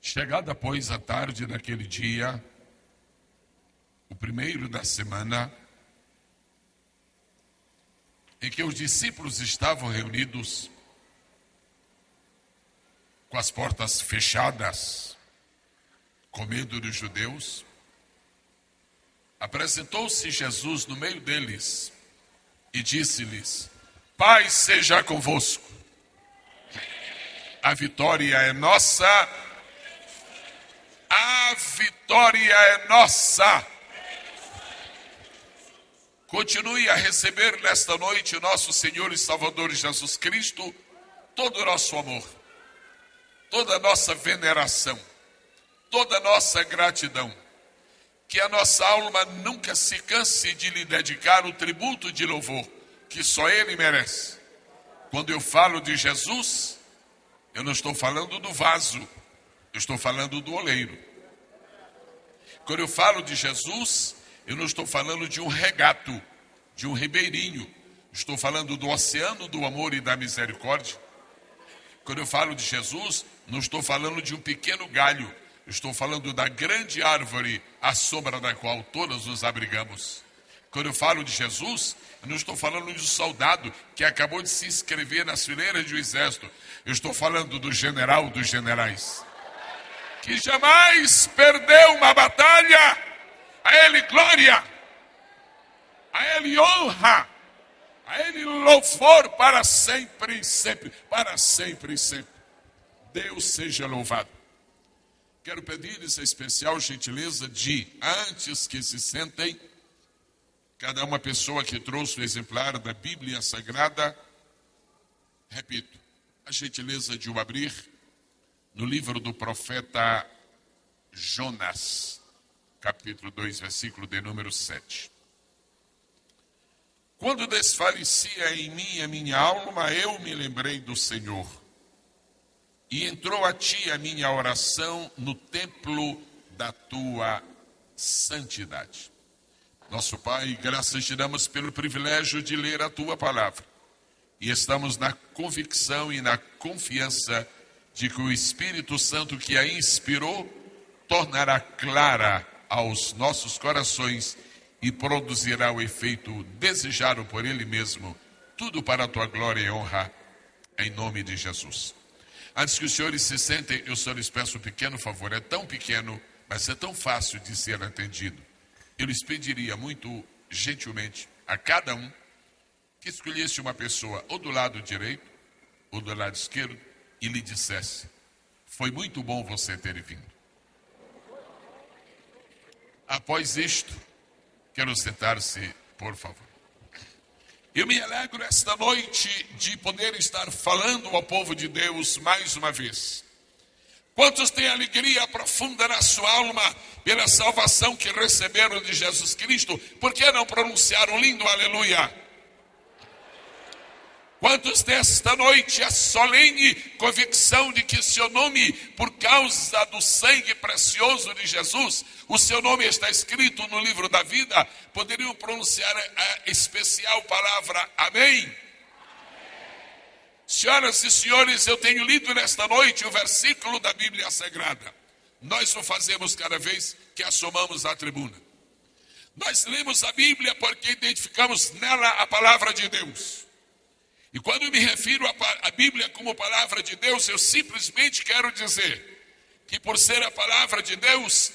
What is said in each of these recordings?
Chegada, pois, a tarde daquele dia, o primeiro da semana, em que os discípulos estavam reunidos, com as portas fechadas, com medo dos judeus, apresentou-se Jesus no meio deles e disse-lhes: paz seja convosco. A vitória é nossa. A vitória é nossa. Continue a receber nesta noite o nosso Senhor e Salvador Jesus Cristo, todo o nosso amor, toda a nossa veneração, toda a nossa gratidão. Que a nossa alma nunca se canse de lhe dedicar o tributo de louvor que só Ele merece. Quando eu falo de Jesus, eu não estou falando do vaso, eu estou falando do oleiro. Quando eu falo de Jesus, eu não estou falando de um regato, de um ribeirinho. Estou falando do oceano do amor e da misericórdia. Quando eu falo de Jesus, não estou falando de um pequeno galho. Estou falando da grande árvore, à sombra da qual todos nos abrigamos. Quando eu falo de Jesus, eu não estou falando de um soldado que acabou de se inscrever nas fileiras de um exército. Eu estou falando do general dos generais, que jamais perdeu uma batalha. A Ele glória, a Ele honra, a Ele louvor para sempre e sempre, para sempre e sempre. Deus seja louvado. Quero pedir-lhes a especial gentileza de, antes que se sentem, cada uma pessoa que trouxe o exemplar da Bíblia Sagrada, repito, a gentileza de o abrir no livro do profeta Jonas, capítulo 2, versículo de número 7. Quando desfalecia em mim a minha alma, eu me lembrei do Senhor. E entrou a ti a minha oração no templo da tua santidade. Nosso Pai, graças te damos pelo privilégio de ler a tua palavra. E estamos na convicção e na confiança de que o Espírito Santo que a inspirou tornará clara aos nossos corações e produzirá o efeito desejado por Ele mesmo, tudo para a tua glória e honra, em nome de Jesus. Antes que os senhores se sentem, eu só lhes peço um pequeno favor. É tão pequeno, mas é tão fácil de ser atendido. Eu lhes pediria muito gentilmente a cada um que escolhesse uma pessoa ou do lado direito ou do lado esquerdo e lhe dissesse: foi muito bom você ter vindo. Após isto, quero sentar-se, por favor. Eu me alegro esta noite de poder estar falando ao povo de Deus mais uma vez. Quantos têm alegria profunda na sua alma pela salvação que receberam de Jesus Cristo? Por que não pronunciar um lindo aleluia? Quantos nesta noite a solene convicção de que seu nome, por causa do sangue precioso de Jesus, o seu nome está escrito no livro da vida, poderiam pronunciar a especial palavra amém? Senhoras e senhores, eu tenho lido nesta noite o versículo da Bíblia Sagrada. Nós o fazemos cada vez que assomamos à tribuna. Nós lemos a Bíblia porque identificamos nela a palavra de Deus. E quando eu me refiro à Bíblia como palavra de Deus, eu simplesmente quero dizer que por ser a palavra de Deus,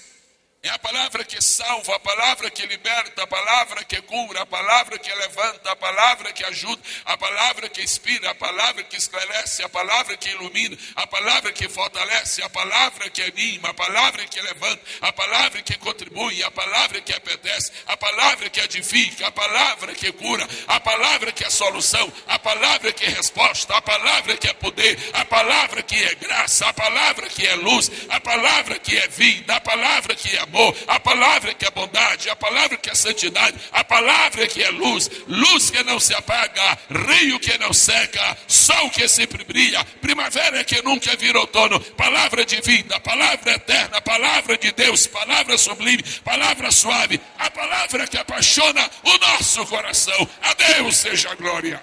é a palavra que salva, a palavra que liberta, a palavra que cura, a palavra que levanta, a palavra que ajuda, a palavra que inspira, a palavra que esclarece, a palavra que ilumina, a palavra que fortalece, a palavra que anima, a palavra que levanta, a palavra que contribui, a palavra que apetece, a palavra que edifica, a palavra que cura, a palavra que é solução, a palavra que é resposta, a palavra que é poder, a palavra que é graça, a palavra que é luz, a palavra que é vida, a palavra que é amor, a palavra que é bondade, a palavra que é santidade, a palavra que é luz, luz que não se apaga, rio que não seca, sol que sempre brilha, primavera que nunca vira outono, palavra de vida, palavra eterna, palavra de Deus, palavra sublime, palavra suave, a palavra que apaixona o nosso coração. A Deus seja a glória.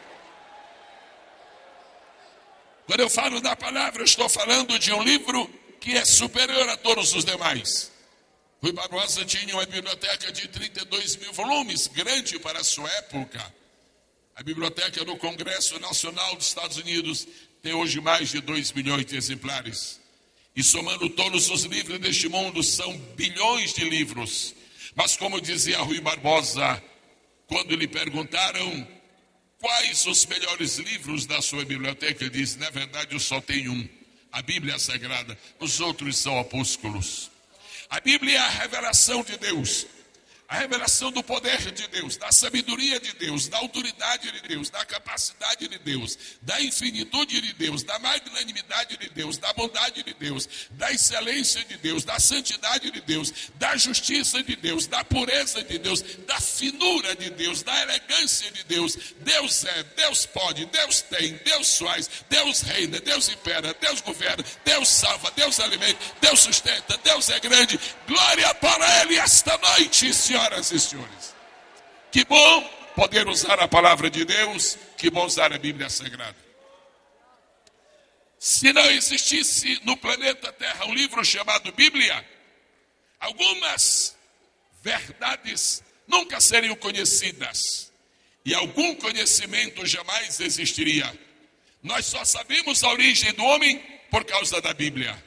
Quando eu falo da palavra, eu estou falando de um livro que é superior a todos os demais. Rui Barbosa tinha uma biblioteca de 32 mil volumes, grande para a sua época. A biblioteca do Congresso Nacional dos Estados Unidos tem hoje mais de 2 milhões de exemplares. E somando todos os livros deste mundo, são bilhões de livros. Mas como dizia Rui Barbosa, quando lhe perguntaram quais os melhores livros da sua biblioteca, ele disse: na verdade eu só tenho um, a Bíblia Sagrada, os outros são opúsculos. A Bíblia é a revelação de Deus, a revelação do poder de Deus, da sabedoria de Deus, da autoridade de Deus, da capacidade de Deus, da infinitude de Deus, da magnanimidade de Deus, da bondade de Deus, da excelência de Deus, da santidade de Deus, da justiça de Deus, da pureza de Deus, da finura de Deus, da elegância de Deus. Deus é, Deus pode, Deus tem, Deus faz, Deus reina, Deus impera, Deus governa, Deus salva, Deus alimenta, Deus sustenta, Deus é grande. Glória para Ele esta noite, senhoras e senhores. Que bom poder usar a palavra de Deus, que bom usar a Bíblia Sagrada. Se não existisse no planeta Terra um livro chamado Bíblia, algumas verdades nunca seriam conhecidas e algum conhecimento jamais existiria. Nós só sabemos a origem do homem por causa da Bíblia.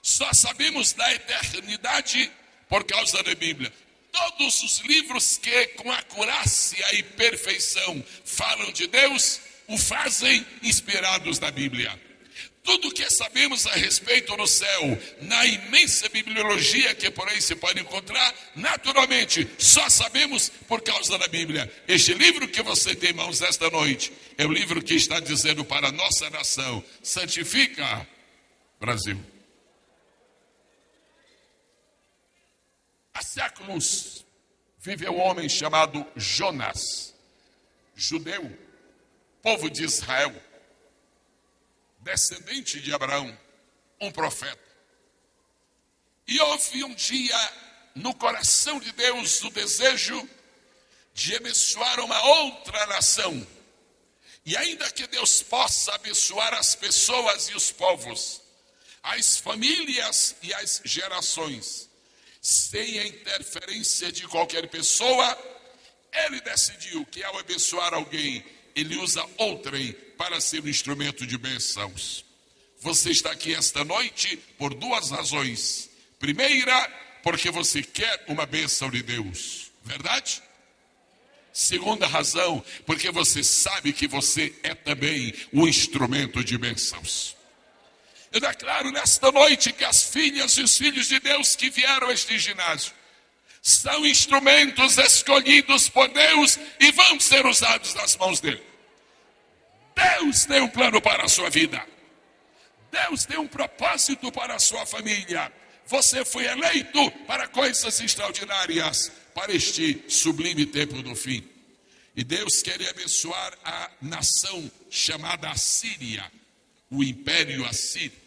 Só sabemos da eternidade por causa da Bíblia. Todos os livros que com acurácia e perfeição falam de Deus, o fazem inspirados na Bíblia. Tudo que sabemos a respeito do céu, na imensa bibliologia que por aí se pode encontrar, naturalmente, só sabemos por causa da Bíblia. Este livro que você tem em mãos esta noite, é o livro que está dizendo para a nossa nação: santifica, Brasil. Há séculos viveu um homem chamado Jonas, judeu, povo de Israel, descendente de Abraão, um profeta. E houve um dia no coração de Deus o desejo de abençoar uma outra nação. E ainda que Deus possa abençoar as pessoas e os povos, as famílias e as gerações, sem a interferência de qualquer pessoa, ele decidiu que ao abençoar alguém, ele usa outrem para ser um instrumento de bênçãos. Você está aqui esta noite por duas razões. Primeira, porque você quer uma bênção de Deus, verdade? Segunda razão, porque você sabe que você é também um instrumento de bênçãos. Eu declaro nesta noite que as filhas e os filhos de Deus que vieram a este ginásio são instrumentos escolhidos por Deus e vão ser usados nas mãos dele. Deus tem um plano para a sua vida. Deus tem um propósito para a sua família. Você foi eleito para coisas extraordinárias, para este sublime tempo do fim. E Deus quer abençoar a nação chamada Assíria, o Império Assírio.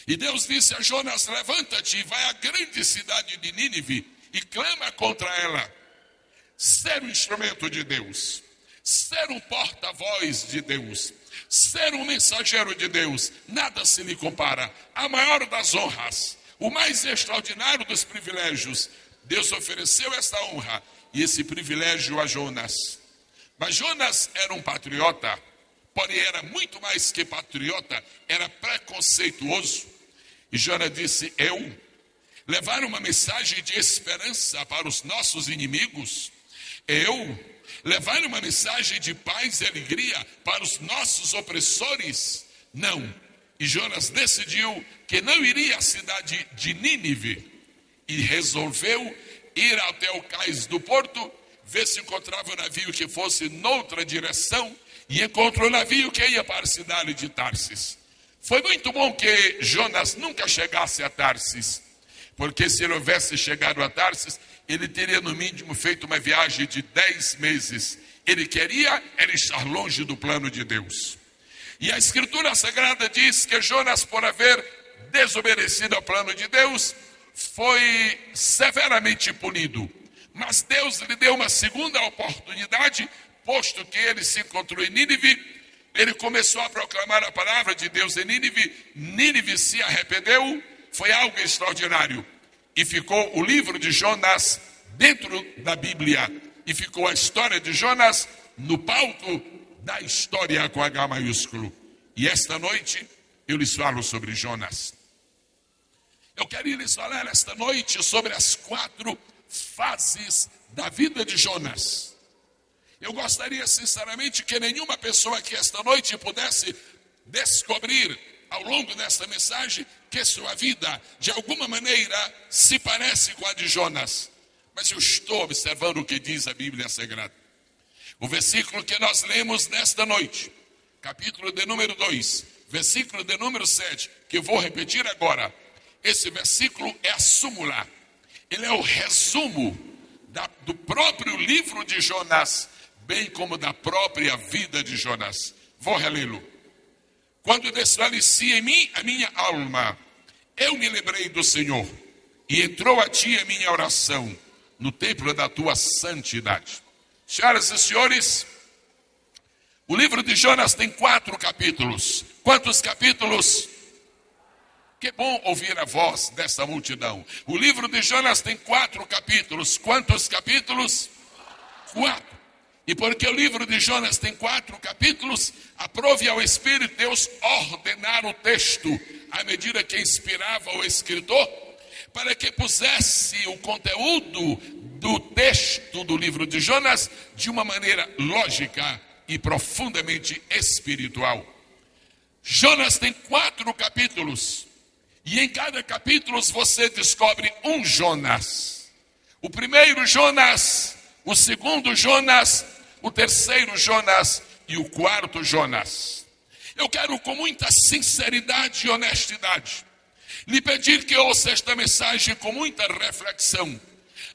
E Deus disse a Jonas: levanta-te e vai à grande cidade de Nínive e clama contra ela. Ser um instrumento de Deus, ser um porta-voz de Deus, ser um mensageiro de Deus, nada se lhe compara. A maior das honras, o mais extraordinário dos privilégios, Deus ofereceu esta honra e esse privilégio a Jonas. Mas Jonas era um patriota, porém era muito mais que patriota, era preconceituoso. E Jonas disse: eu levar uma mensagem de esperança para os nossos inimigos? Eu levar uma mensagem de paz e alegria para os nossos opressores? Não. E Jonas decidiu que não iria à cidade de Nínive e resolveu ir até o cais do porto, ver se encontrava um navio que fosse noutra direção, e encontrou um navio que ia para a cidade de Tarsis. Foi muito bom que Jonas nunca chegasse a Tarsis, porque se ele houvesse chegado a Tarsis, ele teria no mínimo feito uma viagem de 10 meses. Ele queria era estar longe do plano de Deus. E a Escritura Sagrada diz que Jonas, por haver desobedecido ao plano de Deus, foi severamente punido. Mas Deus lhe deu uma segunda oportunidade, posto que ele se encontrou em Nínive. Ele começou a proclamar a palavra de Deus em Nínive. Nínive se arrependeu, foi algo extraordinário. E ficou o livro de Jonas dentro da Bíblia. E ficou a história de Jonas no palco da história com H maiúsculo. E esta noite eu lhes falo sobre Jonas. Eu quero lhes falar esta noite sobre as 4 fases da vida de Jonas. Eu gostaria sinceramente que nenhuma pessoa aqui esta noite pudesse descobrir ao longo desta mensagem que sua vida de alguma maneira se parece com a de Jonas. Mas eu estou observando o que diz a Bíblia Sagrada. O versículo que nós lemos nesta noite, capítulo de número 2, versículo de número 7, que eu vou repetir agora. Esse versículo é a súmula. Ele é o resumo do próprio livro de Jonas, bem como da própria vida de Jonas. Vou relê-lo. Quando desfalecia em mim a minha alma, eu me lembrei do Senhor, e entrou a ti a minha oração, no templo da tua santidade. Senhoras e senhores, o livro de Jonas tem 4 capítulos. Quantos capítulos? Que bom ouvir a voz dessa multidão. O livro de Jonas tem 4 capítulos. Quantos capítulos? 4. E porque o livro de Jonas tem 4 capítulos, aprove ao Espírito de Deus ordenar o texto, à medida que inspirava o escritor, para que pusesse o conteúdo do texto do livro de Jonas de uma maneira lógica e profundamente espiritual. Jonas tem 4 capítulos, e em cada capítulo você descobre um Jonas. O primeiro Jonas, o segundo Jonas, o terceiro Jonas e o quarto Jonas. Eu quero com muita sinceridade e honestidade lhe pedir que ouça esta mensagem com muita reflexão,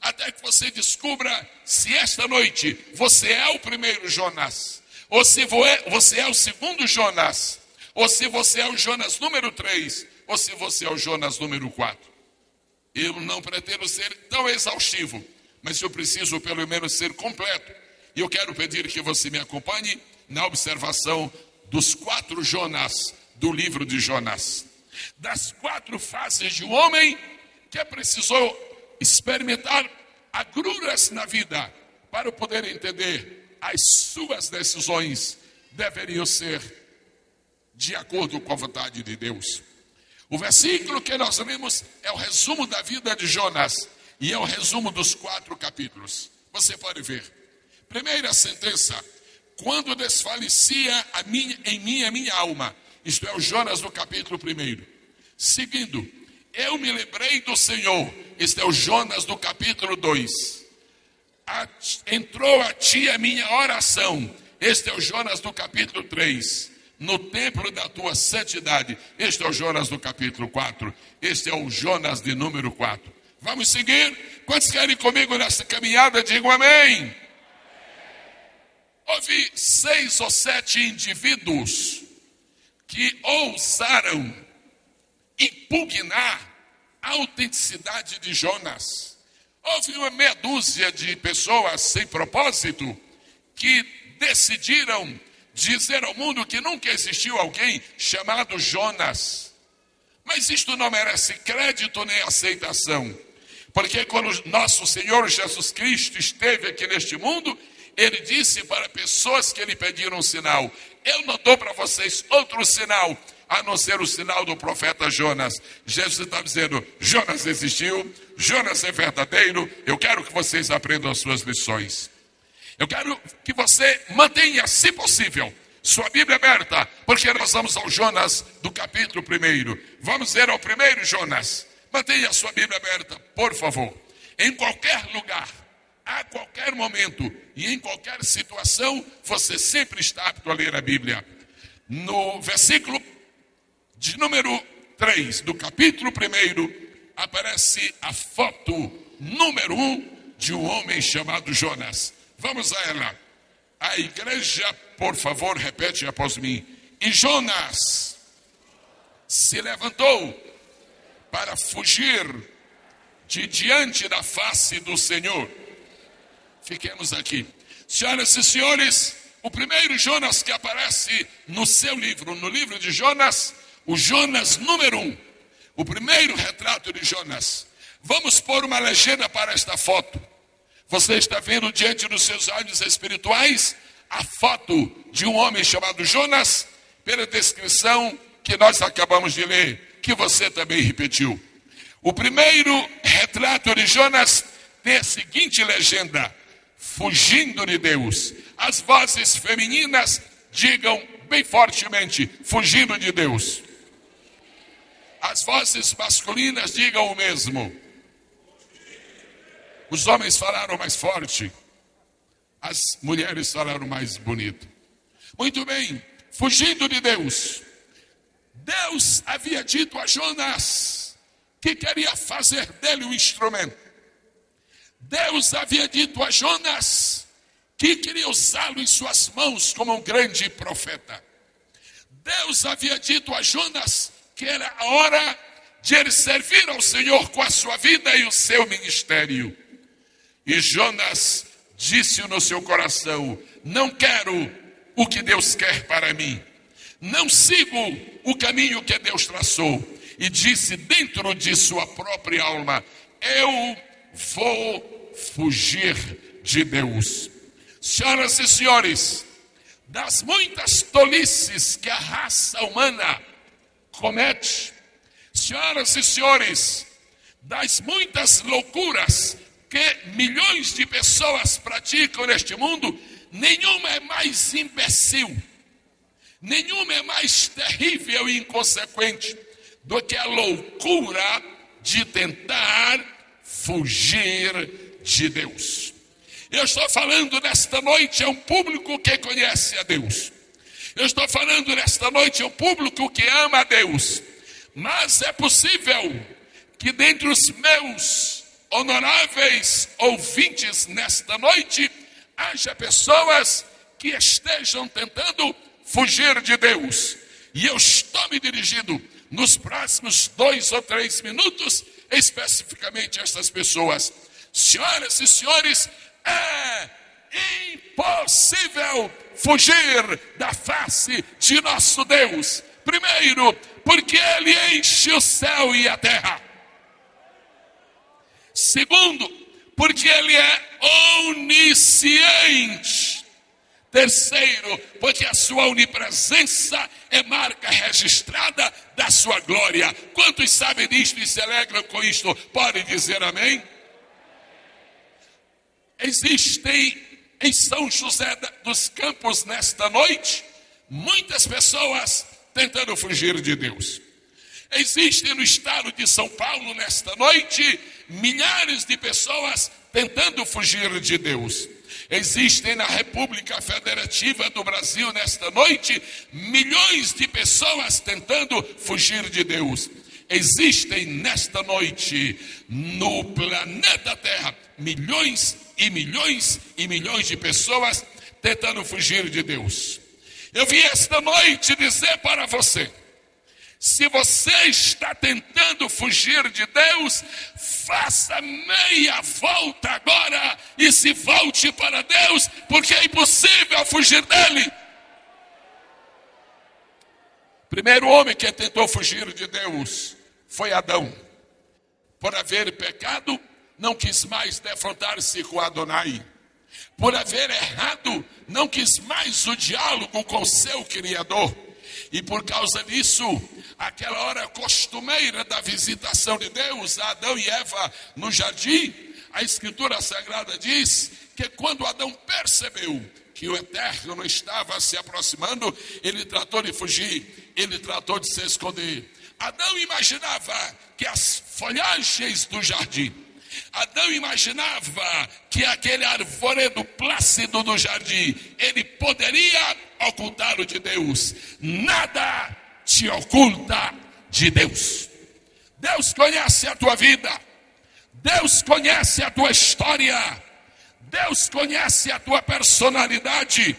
até que você descubra se esta noite você é o primeiro Jonas, ou se você é o segundo Jonas, ou se você é o Jonas número 3, ou se você é o Jonas número 4. Eu não pretendo ser tão exaustivo, mas eu preciso pelo menos ser completo. E eu quero pedir que você me acompanhe na observação dos 4 Jonas do livro de Jonas. Das 4 fases de um homem que precisou experimentar agruras na vida para poder entender as suas decisões deveriam ser de acordo com a vontade de Deus. O versículo que nós lemos é o resumo da vida de Jonas e é o resumo dos 4 capítulos. Você pode ver. Primeira sentença: quando desfalecia em mim a minha alma. Isto é o Jonas do capítulo 1. Seguindo, eu me lembrei do Senhor. Este é o Jonas do capítulo 2. Entrou a ti a minha oração. Este é o Jonas do capítulo 3. No templo da tua santidade. Este é o Jonas do capítulo 4. Este é o Jonas de número 4. Vamos seguir? Quantos querem ir comigo nessa caminhada? Digam amém. Houve 6 ou 7 indivíduos que ousaram impugnar a autenticidade de Jonas. Houve uma meia dúzia de pessoas sem propósito que decidiram dizer ao mundo que nunca existiu alguém chamado Jonas. Mas isto não merece crédito nem aceitação, porque quando nosso Senhor Jesus Cristo esteve aqui neste mundo, ele disse para pessoas que lhe pediram um sinal: eu não dou para vocês outro sinal a não ser o sinal do profeta Jonas. Jesus está dizendo: Jonas existiu, Jonas é verdadeiro, eu quero que vocês aprendam as suas lições. Eu quero que você mantenha, se possível, sua Bíblia aberta, porque nós vamos ao Jonas do capítulo 1. Vamos ver ao primeiro Jonas. Mantenha a sua Bíblia aberta, por favor. Em qualquer lugar, a qualquer momento e em qualquer situação, você sempre está apto a ler a Bíblia. No versículo de número 3 do capítulo 1, aparece a foto número 1 de um homem chamado Jonas. Vamos a ela. A igreja, por favor, repete após mim. E Jonas se levantou para fugir de diante da face do Senhor. Fiquemos aqui. Senhoras e senhores, o primeiro Jonas que aparece no seu livro, no livro de Jonas, o Jonas número 1. O primeiro retrato de Jonas. Vamos pôr uma legenda para esta foto. Você está vendo diante dos seus olhos espirituais a foto de um homem chamado Jonas, pela descrição que nós acabamos de ler, que você também repetiu. O primeiro retrato de Jonas tem a seguinte legenda: fugindo de Deus. As vozes femininas digam bem fortemente: fugindo de Deus. As vozes masculinas digam o mesmo. Os homens falaram mais forte, as mulheres falaram mais bonito. Muito bem, fugindo de Deus. Deus havia dito a Jonas que queria fazer dele um instrumento. Deus havia dito a Jonas que queria usá-lo em suas mãos como um grande profeta. Deus havia dito a Jonas que era a hora de ele servir ao Senhor com a sua vida e o seu ministério. E Jonas disse no seu coração: não quero o que Deus quer para mim. Não sigo o caminho que Deus traçou. E disse dentro de sua própria alma: eu vou fugir de Deus. Senhoras e senhores, das muitas tolices que a raça humana comete, senhoras e senhores, das muitas loucuras que milhões de pessoas praticam neste mundo, nenhuma é mais imbecil, nenhuma é mais terrível e inconsequente do que a loucura de tentar fugir de Deus. Eu estou falando nesta noite a um público que conhece a Deus. Eu estou falando nesta noite a um público que ama a Deus. Mas é possível que dentre os meus honoráveis ouvintes nesta noite, haja pessoas que estejam tentando fugir de Deus. E eu estou me dirigindo nos próximos 2 ou 3 minutos, especificamente a estas pessoas. Senhoras e senhores, é impossível fugir da face de nosso Deus. Primeiro, porque Ele enche o céu e a terra. Segundo, porque Ele é onisciente. Terceiro, porque a sua onipresença é marca registrada da sua glória. Quantos sabem disto e se alegram com isto? Podem dizer amém? Existem em São José dos Campos nesta noite muitas pessoas tentando fugir de Deus. Existem no estado de São Paulo nesta noite milhares de pessoas tentando fugir de Deus. Existem na República Federativa do Brasil nesta noite milhões de pessoas tentando fugir de Deus. Existem nesta noite no planeta Terra milhões e milhões e milhões de pessoas tentando fugir de Deus. Eu vim esta noite dizer para você: se você está tentando fugir de Deus, faça meia volta agora e se volte para Deus, porque é impossível fugir dele. Primeiro homem que tentou fugir de Deus foi Adão. Por haver pecado, não quis mais defrontar-se com Adonai. Por haver errado, não quis mais o diálogo com seu Criador. E por causa disso, aquela hora costumeira da visitação de Deus a Adão e Eva no jardim, a Escritura Sagrada diz que quando Adão percebeu que o Eterno estava se aproximando, ele tratou de fugir, ele tratou de se esconder. Adão imaginava que as folhagens do jardim, Adão imaginava que aquele arvoredo plácido do jardim, ele poderia ocultá-lo de Deus. Nada te oculta de Deus. Deus conhece a tua vida. Deus conhece a tua história. Deus conhece a tua personalidade.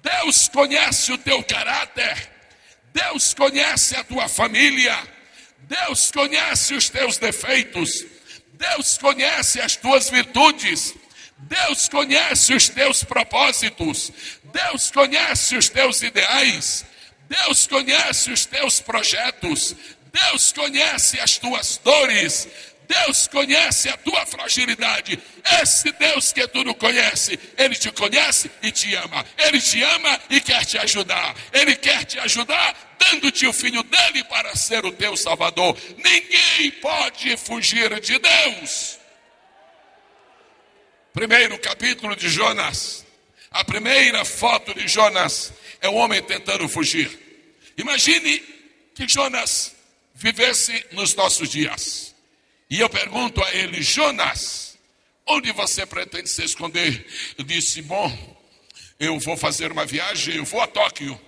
Deus conhece o teu caráter. Deus conhece a tua família. Deus conhece os teus defeitos. Deus conhece as tuas virtudes. Deus conhece os teus propósitos. Deus conhece os teus ideais. Deus conhece os teus projetos. Deus conhece as tuas dores. Deus conhece a tua fragilidade. Esse Deus que tu não conhece, Ele te conhece e te ama. Ele te ama e quer te ajudar. Ele quer te ajudar dando-te o Filho dele para ser o teu Salvador. Ninguém pode fugir de Deus. Primeiro capítulo de Jonas. A primeira foto de Jonas é o homem tentando fugir. Imagine que Jonas vivesse nos nossos dias. E eu pergunto a ele: Jonas, onde você pretende se esconder? Eu disse: bom, eu vou fazer uma viagem, eu vou a Tóquio.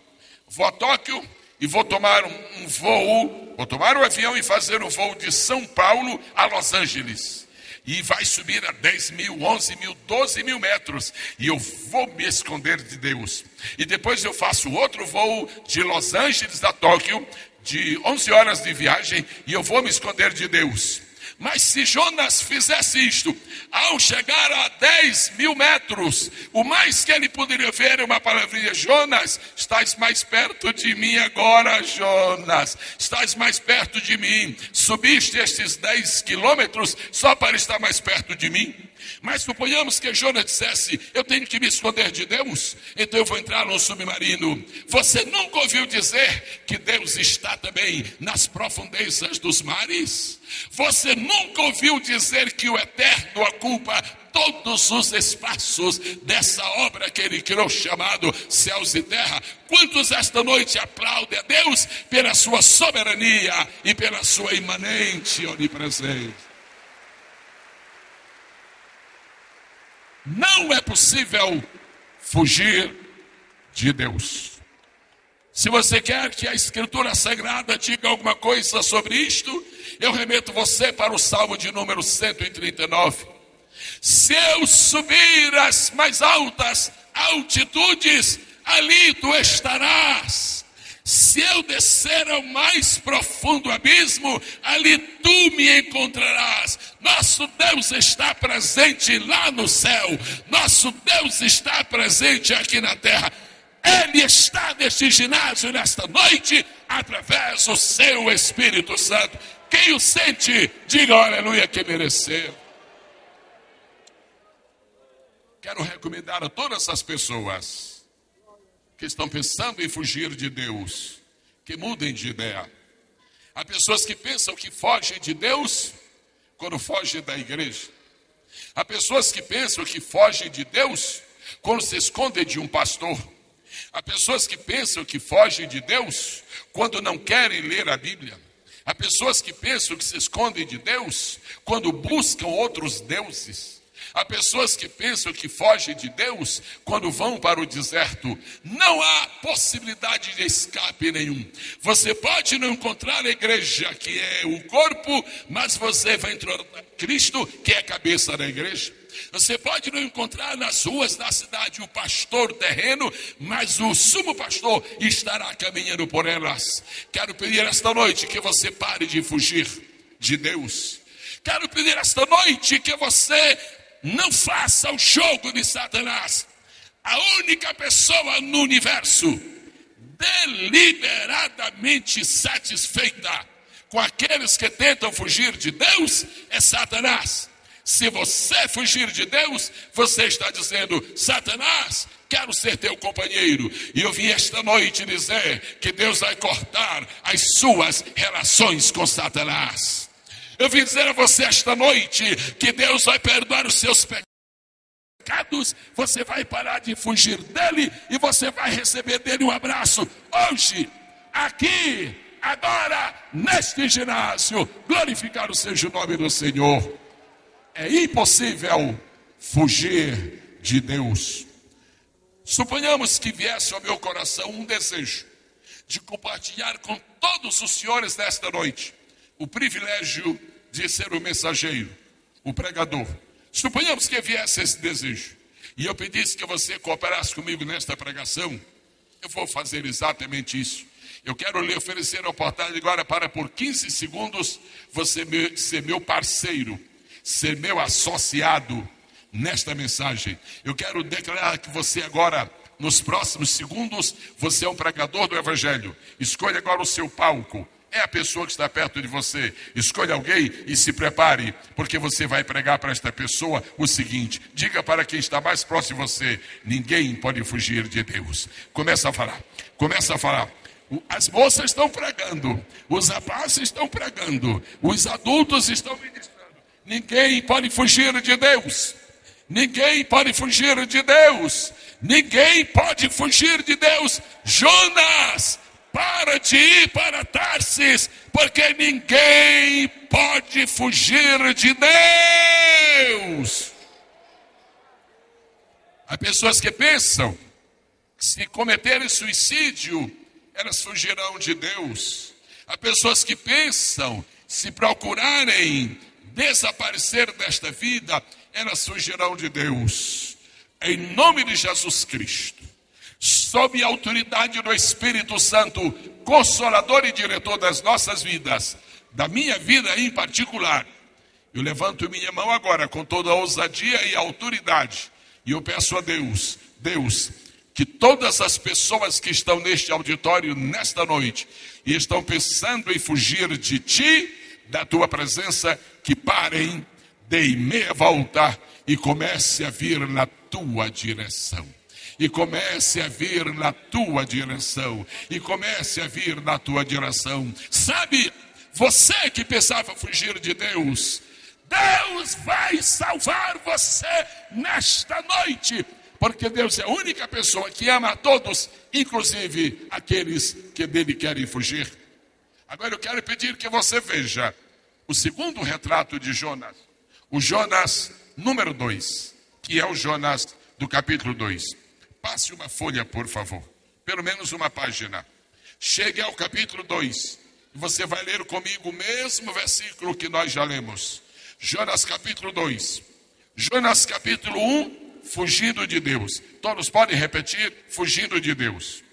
Vou a Tóquio e vou tomar um voo, vou tomar um avião e fazer um voo de São Paulo a Los Angeles. E vai subir a 10 mil, 11 mil, 12 mil metros. E eu vou me esconder de Deus. E depois eu faço outro voo de Los Angeles a Tóquio, de 11 horas de viagem, e eu vou me esconder de Deus. Mas se Jonas fizesse isto, ao chegar a 10 mil metros, o mais que ele poderia ver é uma palavrinha: Jonas, estás mais perto de mim agora, Jonas, estás mais perto de mim. Subiste estes 10 quilômetros só para estar mais perto de mim. Mas suponhamos que Jonas dissesse: eu tenho que me esconder de Deus, então eu vou entrar num submarino. Você nunca ouviu dizer que Deus está também nas profundezas dos mares? Você nunca ouviu dizer que o Eterno ocupa todos os espaços dessa obra que Ele criou, chamado céus e terra? Quantos esta noite aplaudem a Deus pela sua soberania e pela sua imanente onipresença? Não é possível fugir de Deus. Se você quer que a Escritura Sagrada diga alguma coisa sobre isto, eu remeto você para o Salmo de número 139. Se eu subir as mais altas altitudes, ali tu estarás. Se eu descer ao mais profundo abismo, ali tu me encontrarás. Nosso Deus está presente lá no céu. Nosso Deus está presente aqui na terra. Ele está neste ginásio nesta noite, através do seu Espírito Santo. Quem o sente, diga aleluia que mereceu. Quero recomendar a todas as pessoas que estão pensando em fugir de Deus, que mudem de ideia. Há pessoas que pensam que fogem de Deus quando fogem da igreja. Há pessoas que pensam que fogem de Deus quando se escondem de um pastor. Há pessoas que pensam que fogem de Deus quando não querem ler a Bíblia. Há pessoas que pensam que se escondem de Deus quando buscam outros deuses. Há pessoas que pensam que fogem de Deus quando vão para o deserto. Não há possibilidade de escape nenhum. Você pode não encontrar a igreja, que é o corpo, mas você vai encontrar Cristo, que é a cabeça da igreja. Você pode não encontrar nas ruas da cidade o pastor terreno, mas o sumo pastor estará caminhando por elas. Quero pedir esta noite que você pare de fugir de Deus. Quero pedir esta noite que você não faça o jogo de Satanás. A única pessoa no universo deliberadamente satisfeita com aqueles que tentam fugir de Deus é Satanás. Se você fugir de Deus, você está dizendo: Satanás, quero ser teu companheiro. E eu vim esta noite dizer que Deus vai cortar as suas relações com Satanás. Eu vim dizer a você esta noite que Deus vai perdoar os seus pecados. Você vai parar de fugir dele e você vai receber dele um abraço. Hoje, aqui, agora, neste ginásio, glorificar o seja o nome do Senhor. É impossível fugir de Deus. Suponhamos que viesse ao meu coração um desejo de compartilhar com todos os senhores desta noite o privilégio de ser o mensageiro, o pregador. Suponhamos que viesse esse desejo e eu pedisse que você cooperasse comigo nesta pregação. Eu vou fazer exatamente isso. Eu quero lhe oferecer a oportunidade agora para, por 15 segundos, você ser meu parceiro, ser meu associado nesta mensagem. Eu quero declarar que você agora, nos próximos segundos, você é um pregador do Evangelho. Escolha agora o seu palco. É a pessoa que está perto de você. Escolha alguém e se prepare, porque você vai pregar para esta pessoa o seguinte: diga para quem está mais próximo de você: ninguém pode fugir de Deus. Começa a falar, começa a falar. As moças estão pregando, os rapazes estão pregando, os adultos estão ministrando. Ninguém pode fugir de Deus. Ninguém pode fugir de Deus. Ninguém pode fugir de Deus. Jonas, para de ir para Tarsis, porque ninguém pode fugir de Deus. Há pessoas que pensam que se cometerem suicídio, elas fugirão de Deus. Há pessoas que pensam, se procurarem desaparecer desta vida, elas fugirão de Deus. Em nome de Jesus Cristo, sob a autoridade do Espírito Santo, consolador e diretor das nossas vidas, da minha vida em particular, eu levanto minha mão agora com toda a ousadia e autoridade, e eu peço a Deus, que todas as pessoas que estão neste auditório nesta noite e estão pensando em fugir de ti, da tua presença, que parem, deem meia volta e comece a vir na tua direção. E comece a vir na tua direção. E comece a vir na tua direção. Sabe, você que pensava fugir de Deus, Deus vai salvar você nesta noite. Porque Deus é a única pessoa que ama a todos, inclusive aqueles que dele querem fugir. Agora eu quero pedir que você veja o segundo retrato de Jonas. O Jonas número 2, que é o Jonas do capítulo 2. Passe uma folha, por favor. Pelo menos uma página. Chegue ao capítulo 2. E você vai ler comigo o mesmo versículo que nós já lemos. Jonas capítulo 2. Jonas capítulo 1. Fugindo de Deus. Todos podem repetir: fugindo de Deus.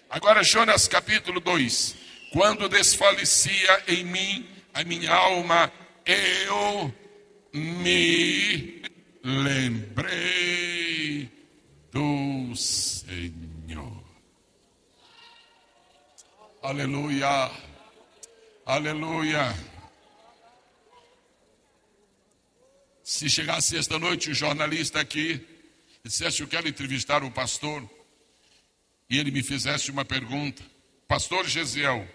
Agora Jonas capítulo 2. Quando desfalecia em mim a minha alma, eu me lembrei do Senhor. Aleluia. Aleluia. Se chegasse esta noite o jornalista aqui e dissesse: eu quero entrevistar o pastor, e ele me fizesse uma pergunta: pastor Gesiel,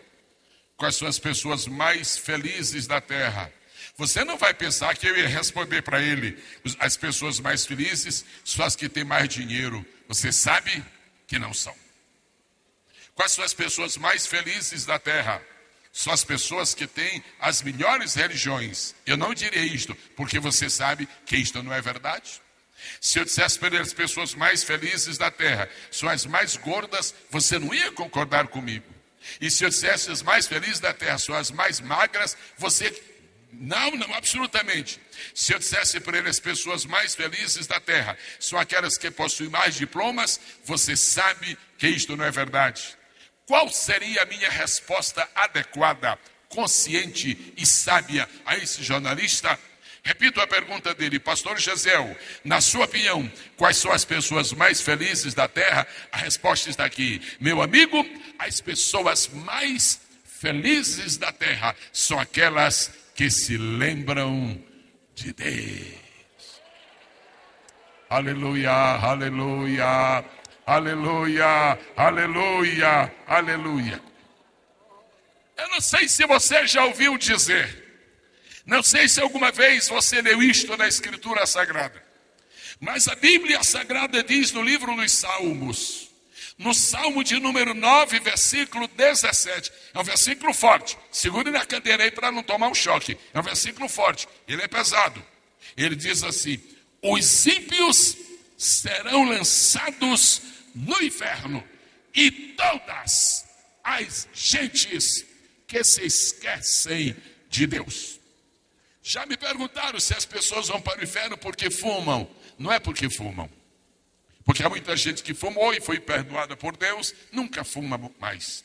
quais são as pessoas mais felizes da terra? Você não vai pensar que eu ia responder para ele: as pessoas mais felizes são as que têm mais dinheiro. Você sabe que não são. Quais são as pessoas mais felizes da terra? São as pessoas que têm as melhores religiões. Eu não direi isto, porque você sabe que isto não é verdade. Se eu dissesse para as pessoas mais felizes da terra são as mais gordas, você não ia concordar comigo. E se eu dissesse as mais felizes da terra são as mais magras, você... Não, absolutamente. Se eu dissesse para ele as pessoas mais felizes da terra são aquelas que possuem mais diplomas, você sabe que isto não é verdade. Qual seria a minha resposta adequada, consciente e sábia a esse jornalista? Repito a pergunta dele: pastor Gesiel, na sua opinião, quais são as pessoas mais felizes da terra? A resposta está aqui. Meu amigo, as pessoas mais felizes da terra são aquelas que se lembram de Deus. Aleluia, aleluia. Aleluia, aleluia, aleluia. Eu não sei se você já ouviu dizer, não sei se alguma vez você leu isto na Escritura Sagrada, mas a Bíblia Sagrada diz no livro dos Salmos, no Salmo de número 9, versículo 17, é um versículo forte, segure na cadeira aí para não tomar um choque, é um versículo forte, ele é pesado. Ele diz assim: os ímpios serão lançados no inferno, e todas as gentes que se esquecem de Deus. Já me perguntaram se as pessoas vão para o inferno porque fumam. Não é porque fumam, porque há muita gente que fumou e foi perdoada por Deus, nunca fuma mais.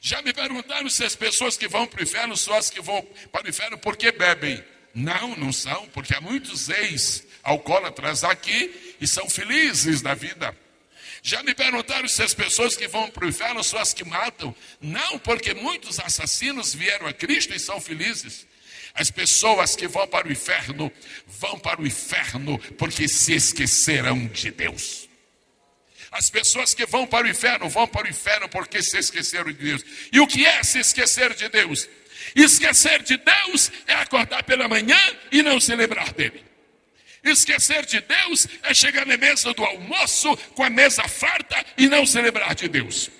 Já me perguntaram se as pessoas que vão para o inferno são as que vão para o inferno porque bebem. Não são, porque há muitos ex-alcoólatras aqui e são felizes da vida. Já me perguntaram se as pessoas que vão para o inferno são as que matam. Não, porque muitos assassinos vieram a Cristo e são felizes. As pessoas que vão para o inferno porque se esqueceram de Deus. As pessoas que vão para o inferno porque se esqueceram de Deus. E o que é se esquecer de Deus? Esquecer de Deus é acordar pela manhã e não se lembrar dele. Esquecer de Deus é chegar na mesa do almoço com a mesa farta e não se lembrar de Deus.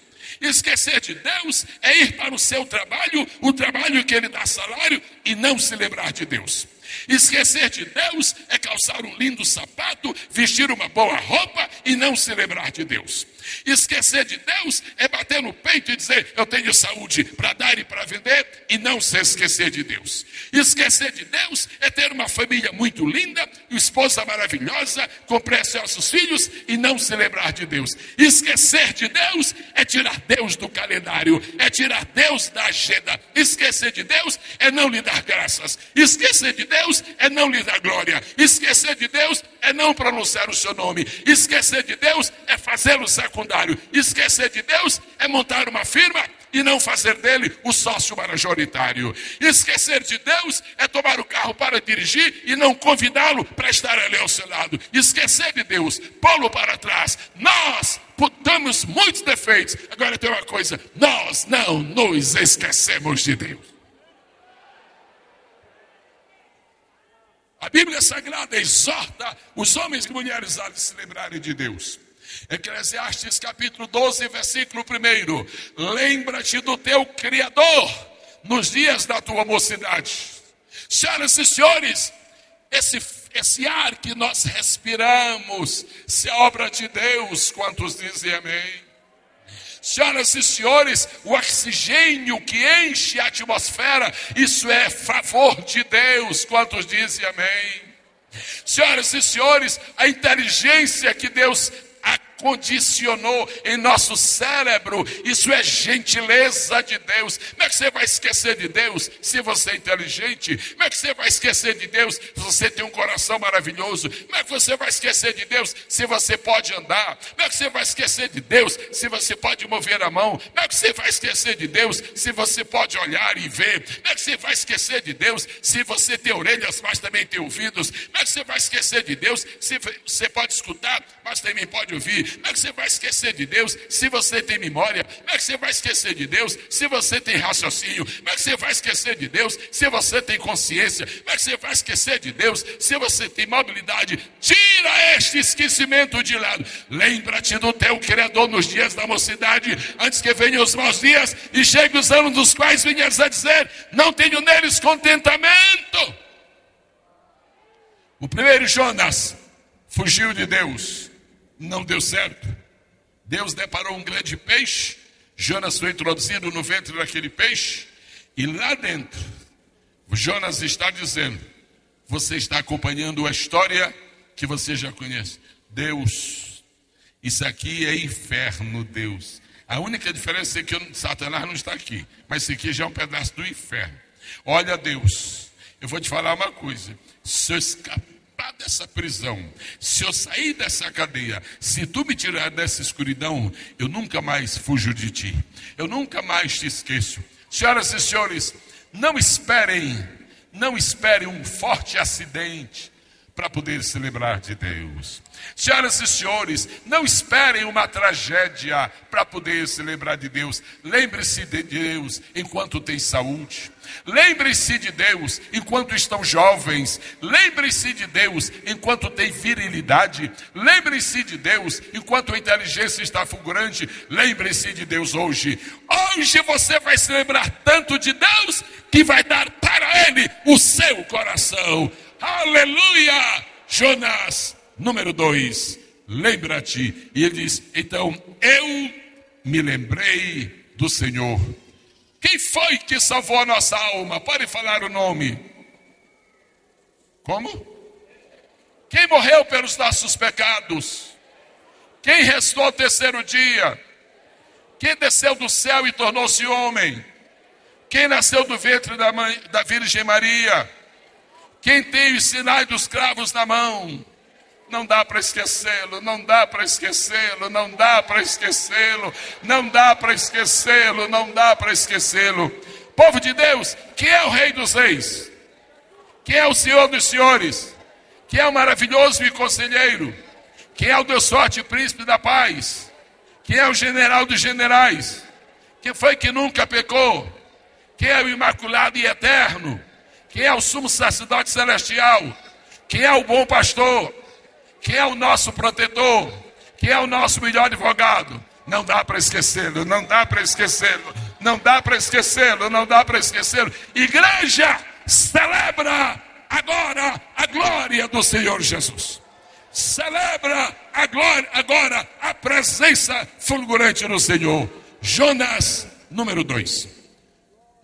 Esquecer de Deus é ir para o seu trabalho, o trabalho que ele dá salário, e não se lembrar de Deus. Esquecer de Deus é calçar um lindo sapato, vestir uma boa roupa e não se lembrar de Deus. Esquecer de Deus é bater no peito e dizer, eu tenho saúde para dar e para vender, e não se esquecer de Deus. Esquecer de Deus é ter uma família muito linda, esposa maravilhosa, com preciosos filhos, e não se lembrar de Deus. Esquecer de Deus é tirar Deus do calendário, é tirar Deus da agenda. Esquecer de Deus é não lhe dar graças. Esquecer de Deus é não lhe dar glória. Esquecer de Deus é não pronunciar o seu nome. Esquecer de Deus é fazê-lo secundário. Esquecer de Deus é montar uma firma e não fazer dele o sócio majoritário. Esquecer de Deus é tomar o carro para dirigir e não convidá-lo para estar ali ao seu lado. Esquecer de Deus, pô-lo para trás. Nós temos muitos defeitos. Agora tem uma coisa, nós não nos esquecemos de Deus. A Bíblia Sagrada exorta os homens e mulheres a se lembrarem de Deus. Eclesiastes capítulo 12, versículo 1. Lembra-te do teu Criador nos dias da tua mocidade. Senhoras e senhores, esse ar que nós respiramos, se é obra de Deus, quantos dizem amém? Senhoras e senhores, o oxigênio que enche a atmosfera, isso é favor de Deus, quantos dizem amém? Senhoras e senhores, a inteligência que Deus condicionou em nosso cérebro, isso é gentileza de Deus. Como é que você vai esquecer de Deus se você é inteligente? Como é que você vai esquecer de Deus se você tem um coração maravilhoso? Como é que você vai esquecer de Deus se você pode andar? Como é que você vai esquecer de Deus se você pode mover a mão? Como é que você vai esquecer de Deus se você pode olhar e ver? Como é que você vai esquecer de Deus se você tem orelhas, mas também tem ouvidos? Como é que você vai esquecer de Deus se você pode escutar, mas também pode ouvir? Como é que você vai esquecer de Deus se você tem memória? Como é que você vai esquecer de Deus se você tem raciocínio? Como é que você vai esquecer de Deus se você tem consciência? Como é que você vai esquecer de Deus se você tem mobilidade? Tira este esquecimento de lado. Lembra-te do teu Criador nos dias da mocidade, antes que venham os maus dias e cheguem os anos dos quais venhas a dizer, não tenho neles contentamento. O primeiro Jonas fugiu de Deus. Não deu certo. Deus deparou um grande peixe. Jonas foi introduzido no ventre daquele peixe. E lá dentro, Jonas está dizendo, você está acompanhando a história que você já conhece. Deus, isso aqui é inferno, Deus. A única diferença é que Satanás não está aqui. Mas isso aqui já é um pedaço do inferno. Olha, Deus, eu vou te falar uma coisa. Se eu escapar dessa prisão, se eu sair dessa cadeia, se tu me tirar dessa escuridão, eu nunca mais fujo de ti, eu nunca mais te esqueço. Senhoras e senhores, não esperem um forte acidente para poder se lembrar de Deus. Senhoras e senhores, não esperem uma tragédia para poder se lembrar de Deus. Lembre-se de Deus enquanto tem saúde. Lembre-se de Deus enquanto estão jovens. Lembre-se de Deus enquanto tem virilidade. Lembre-se de Deus enquanto a inteligência está fulgurante. Lembre-se de Deus hoje. Hoje você vai se lembrar tanto de Deus que vai dar para Ele o seu coração. Aleluia! Jonas, número 2, lembra-te. E ele diz, então eu me lembrei do Senhor. Quem foi que salvou a nossa alma? Pode falar o nome. Como? Quem morreu pelos nossos pecados? Quem restou ao terceiro dia? Quem desceu do céu e tornou-se homem? Quem nasceu do ventre da Virgem Maria? Quem tem os sinais dos cravos na mão? Não dá para esquecê-lo, não dá para esquecê-lo, não dá para esquecê-lo, não dá para esquecê-lo, não dá para esquecê-lo. Povo de Deus, quem é o Rei dos Reis? Quem é o Senhor dos Senhores? Quem é o maravilhoso e conselheiro? Quem é o Deus forte e príncipe da paz? Quem é o general dos generais? Quem foi que nunca pecou? Quem é o imaculado e eterno? Quem é o sumo sacerdote celestial? Quem é o bom pastor? Quem é o nosso protetor? Quem é o nosso melhor advogado? Não dá para esquecê-lo, não dá para esquecê-lo, não dá para esquecê-lo, não dá para esquecê-lo. Igreja, celebra agora a glória do Senhor Jesus. Celebra agora a presença fulgurante do Senhor. Jonas, número 2.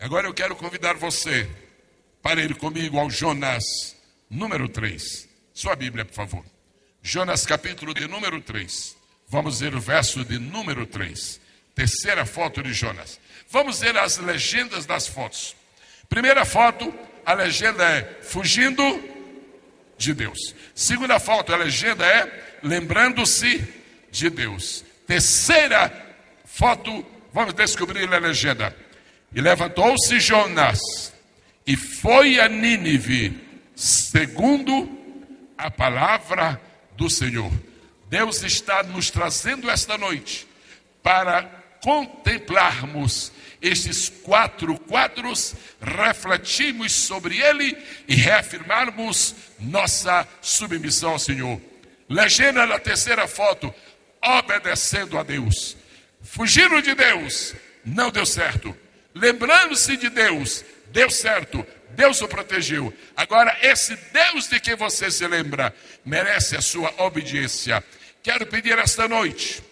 Agora eu quero convidar você para ir comigo ao Jonas, número 3. Sua Bíblia, por favor. Jonas, capítulo de número 3. Vamos ver o verso de número 3. Terceira foto de Jonas. Vamos ver as legendas das fotos. Primeira foto, a legenda é fugindo de Deus. Segunda foto, a legenda é lembrando-se de Deus. Terceira foto, vamos descobrir a legenda. E levantou-se Jonas e foi a Nínive, segundo a palavra do Senhor. Deus está nos trazendo esta noite para contemplarmos estes 4 quadros, refletirmos sobre ele e reafirmarmos nossa submissão ao Senhor. Legenda da terceira foto, obedecendo a Deus. Fugindo de Deus, não deu certo. Lembrando-se de Deus, deu certo. Deus o protegeu. Agora, esse Deus de quem você se lembra, merece a sua obediência. Quero pedir esta noite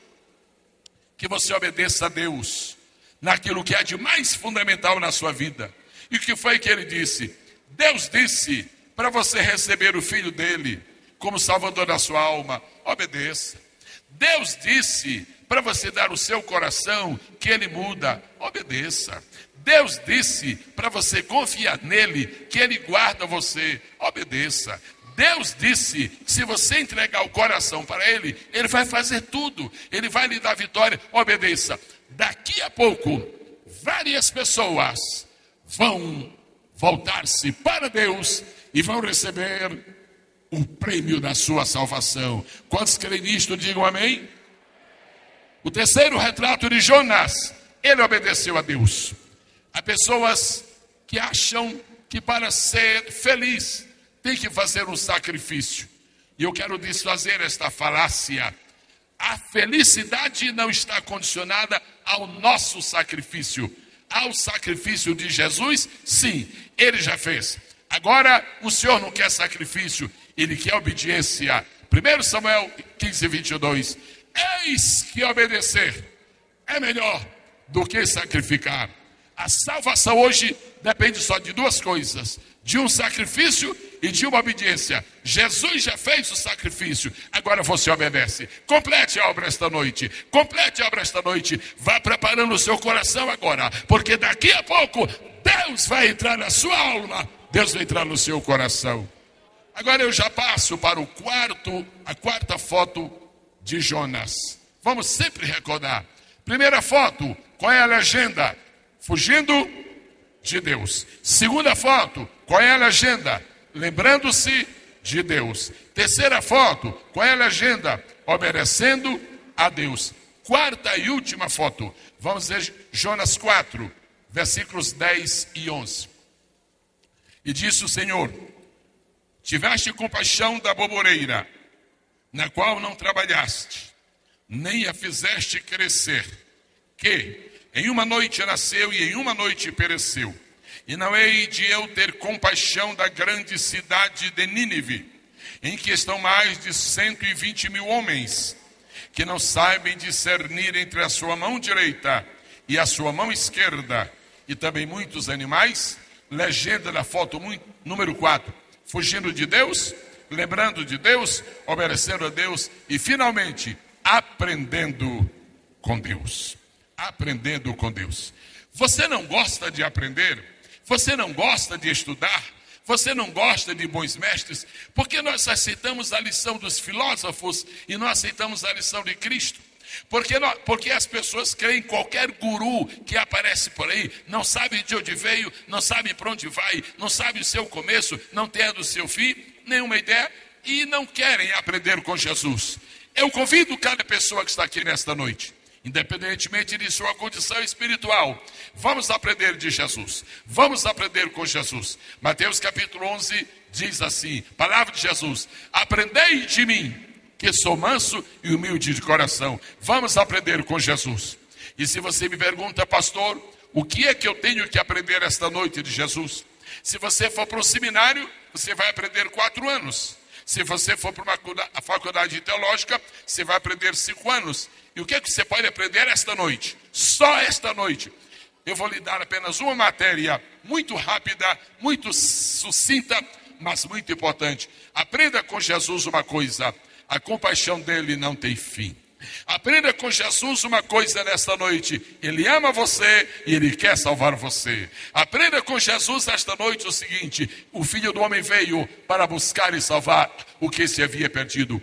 que você obedeça a Deus naquilo que é de mais fundamental na sua vida. E o que foi que ele disse? Deus disse para você receber o Filho dele como Salvador da sua alma, obedeça. Deus disse para você dar o seu coração, que ele muda, obedeça. Deus disse para você confiar nele, que ele guarda você, obedeça. Deus disse que se você entregar o coração para ele, ele vai fazer tudo, ele vai lhe dar vitória, obedeça. Daqui a pouco, várias pessoas vão voltar-se para Deus e vão receber o prêmio da sua salvação. Quantos creem nisto, digam amém. O terceiro retrato de Jonas, ele obedeceu a Deus. Há pessoas que acham que para ser feliz tem que fazer um sacrifício. E eu quero desfazer esta falácia. A felicidade não está condicionada ao nosso sacrifício. Ao sacrifício de Jesus, sim, ele já fez. Agora, o Senhor não quer sacrifício, ele quer obediência. 1 Samuel 15, 22. Eis que obedecer é melhor do que sacrificar. A salvação hoje depende só de 2 coisas: de um sacrifício e de uma obediência. Jesus já fez o sacrifício, agora você obedece. Complete a obra esta noite, complete a obra esta noite. Vá preparando o seu coração agora, porque daqui a pouco Deus vai entrar na sua alma, Deus vai entrar no seu coração. Agora eu já passo para a quarta foto de Jonas. Vamos sempre recordar. Primeira foto, qual é a legenda? Fugindo de Deus. Segunda foto, qual é a legenda? Lembrando-se de Deus. Terceira foto, qual é a legenda? Obedecendo a Deus. Quarta e última foto, vamos ver Jonas 4, versículos 10 e 11. E disse o Senhor: tiveste compaixão da boboreira, na qual não trabalhaste, nem a fizeste crescer, que em uma noite nasceu e em uma noite pereceu. E não hei de eu ter compaixão da grande cidade de Nínive, em que estão mais de 120 mil homens, que não sabem discernir entre a sua mão direita e a sua mão esquerda, e também muitos animais. Legenda da foto número 4, fugindo de Deus, lembrando de Deus, obedecendo a Deus e finalmente aprendendo com Deus. Aprendendo com Deus. Você não gosta de aprender? Você não gosta de estudar? Você não gosta de bons mestres? Porque nós aceitamos a lição dos filósofos e não aceitamos a lição de Cristo. Porque as pessoas creem em qualquer guru que aparece por aí, não sabem de onde veio, não sabem para onde vai, não sabem o seu começo, não têm o seu fim, nenhuma ideia, e não querem aprender com Jesus. Eu convido cada pessoa que está aqui nesta noite, independentemente de sua condição espiritual, vamos aprender de Jesus, vamos aprender com Jesus. Mateus capítulo 11 diz assim, palavra de Jesus: aprendei de mim, que sou manso e humilde de coração. Vamos aprender com Jesus. E se você me pergunta, pastor, o que é que eu tenho que aprender esta noite de Jesus? Se você for para um seminário, você vai aprender 4 anos. Se você for para uma faculdade teológica, você vai aprender 5 anos. E o que é que você pode aprender esta noite? Só esta noite. Eu vou lhe dar apenas uma matéria muito rápida, muito sucinta, mas muito importante. Aprenda com Jesus uma coisa: a compaixão dele não tem fim. Aprenda com Jesus uma coisa nesta noite: ele ama você e ele quer salvar você. Aprenda com Jesus esta noite o seguinte: o Filho do Homem veio para buscar e salvar o que se havia perdido.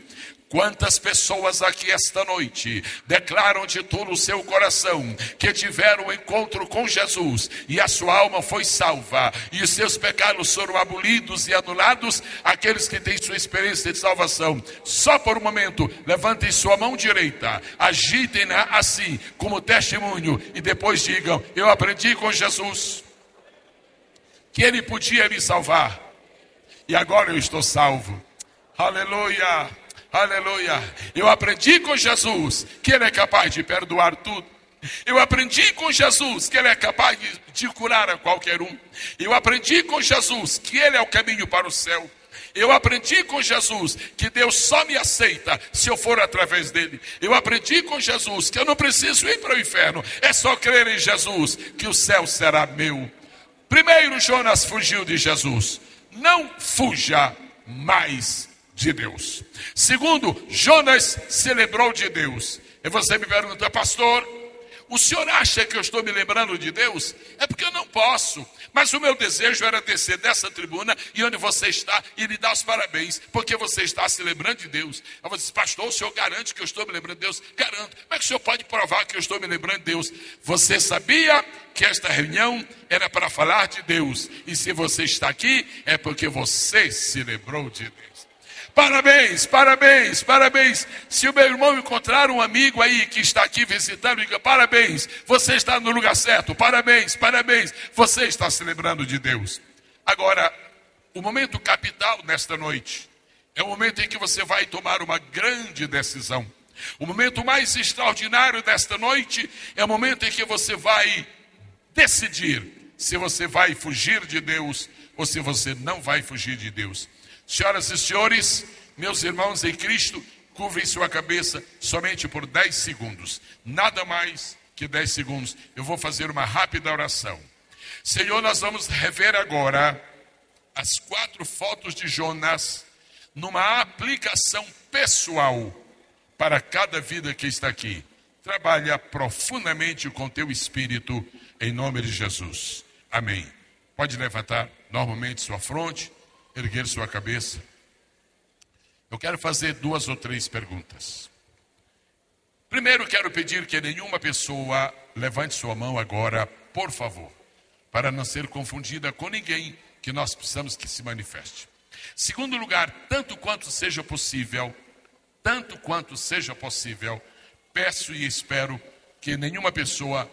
Quantas pessoas aqui esta noite declaram de todo o seu coração que tiveram um encontro com Jesus e a sua alma foi salva e os seus pecados foram abolidos e anulados? Aqueles que têm sua experiência de salvação, só por um momento, levantem sua mão direita, agitem-na assim, como testemunho, e depois digam: eu aprendi com Jesus que ele podia me salvar e agora eu estou salvo. Aleluia! Aleluia, eu aprendi com Jesus que ele é capaz de perdoar tudo. Eu aprendi com Jesus que ele é capaz de curar a qualquer um. Eu aprendi com Jesus que ele é o caminho para o céu. Eu aprendi com Jesus que Deus só me aceita se eu for através dele. Eu aprendi com Jesus que eu não preciso ir para o inferno, é só crer em Jesus que o céu será meu. Primeiro, Jonas fugiu de Jesus. Não fuja mais de Deus. Segundo, Jonas se lembrou de Deus. E você me pergunta: pastor, o senhor acha que eu estou me lembrando de Deus? É porque eu não posso. Mas o meu desejo era descer dessa tribuna e onde você está e lhe dar os parabéns, porque você está se lembrando de Deus. Eu vou dizer: pastor, o senhor garante que eu estou me lembrando de Deus? Garanto. Como é que o senhor pode provar que eu estou me lembrando de Deus? Você sabia que esta reunião era para falar de Deus? E se você está aqui, é porque você se lembrou de Deus. Parabéns, parabéns, parabéns. Se o meu irmão encontrar um amigo aí que está aqui visitando, diga: parabéns, você está no lugar certo. Parabéns, parabéns, você está se lembrando de Deus. Agora, o momento capital nesta noite é o momento em que você vai tomar uma grande decisão. O momento mais extraordinário desta noite é o momento em que você vai decidir se você vai fugir de Deus ou se você não vai fugir de Deus. Senhoras e senhores, meus irmãos em Cristo, curvem sua cabeça somente por 10 segundos. Nada mais que 10 segundos. Eu vou fazer uma rápida oração. Senhor, nós vamos rever agora as 4 fotos de Jonas numa aplicação pessoal para cada vida que está aqui. Trabalha profundamente com teu espírito, em nome de Jesus. Amém. Pode levantar normalmente sua fronte, erguer sua cabeça. Eu quero fazer 2 ou 3 perguntas. Primeiro, quero pedir que nenhuma pessoa levante sua mão agora, por favor, para não ser confundida com ninguém, que nós precisamos que se manifeste. Segundo lugar, tanto quanto seja possível, peço e espero que nenhuma pessoa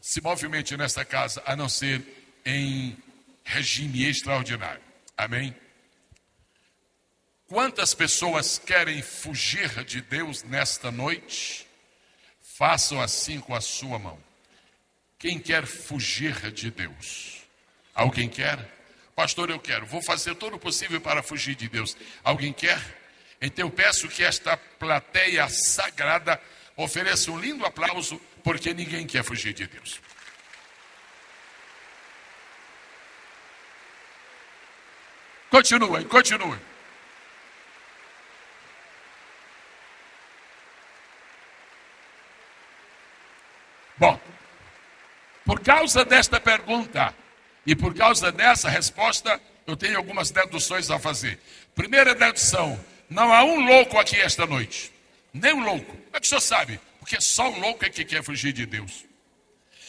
se movimente nesta casa, a não ser em regime extraordinário. Amém? Quantas pessoas querem fugir de Deus nesta noite? Façam assim com a sua mão. Quem quer fugir de Deus? Alguém quer? Pastor, eu quero. Vou fazer todo o possível para fugir de Deus. Alguém quer? Então eu peço que esta plateia sagrada ofereça um lindo aplauso, porque ninguém quer fugir de Deus. Continuem. Bom, por causa desta pergunta e por causa dessa resposta, eu tenho algumas deduções a fazer. Primeira dedução: não há um louco aqui esta noite. Nem um louco. Como é que o senhor sabe? Porque só o louco é que quer fugir de Deus.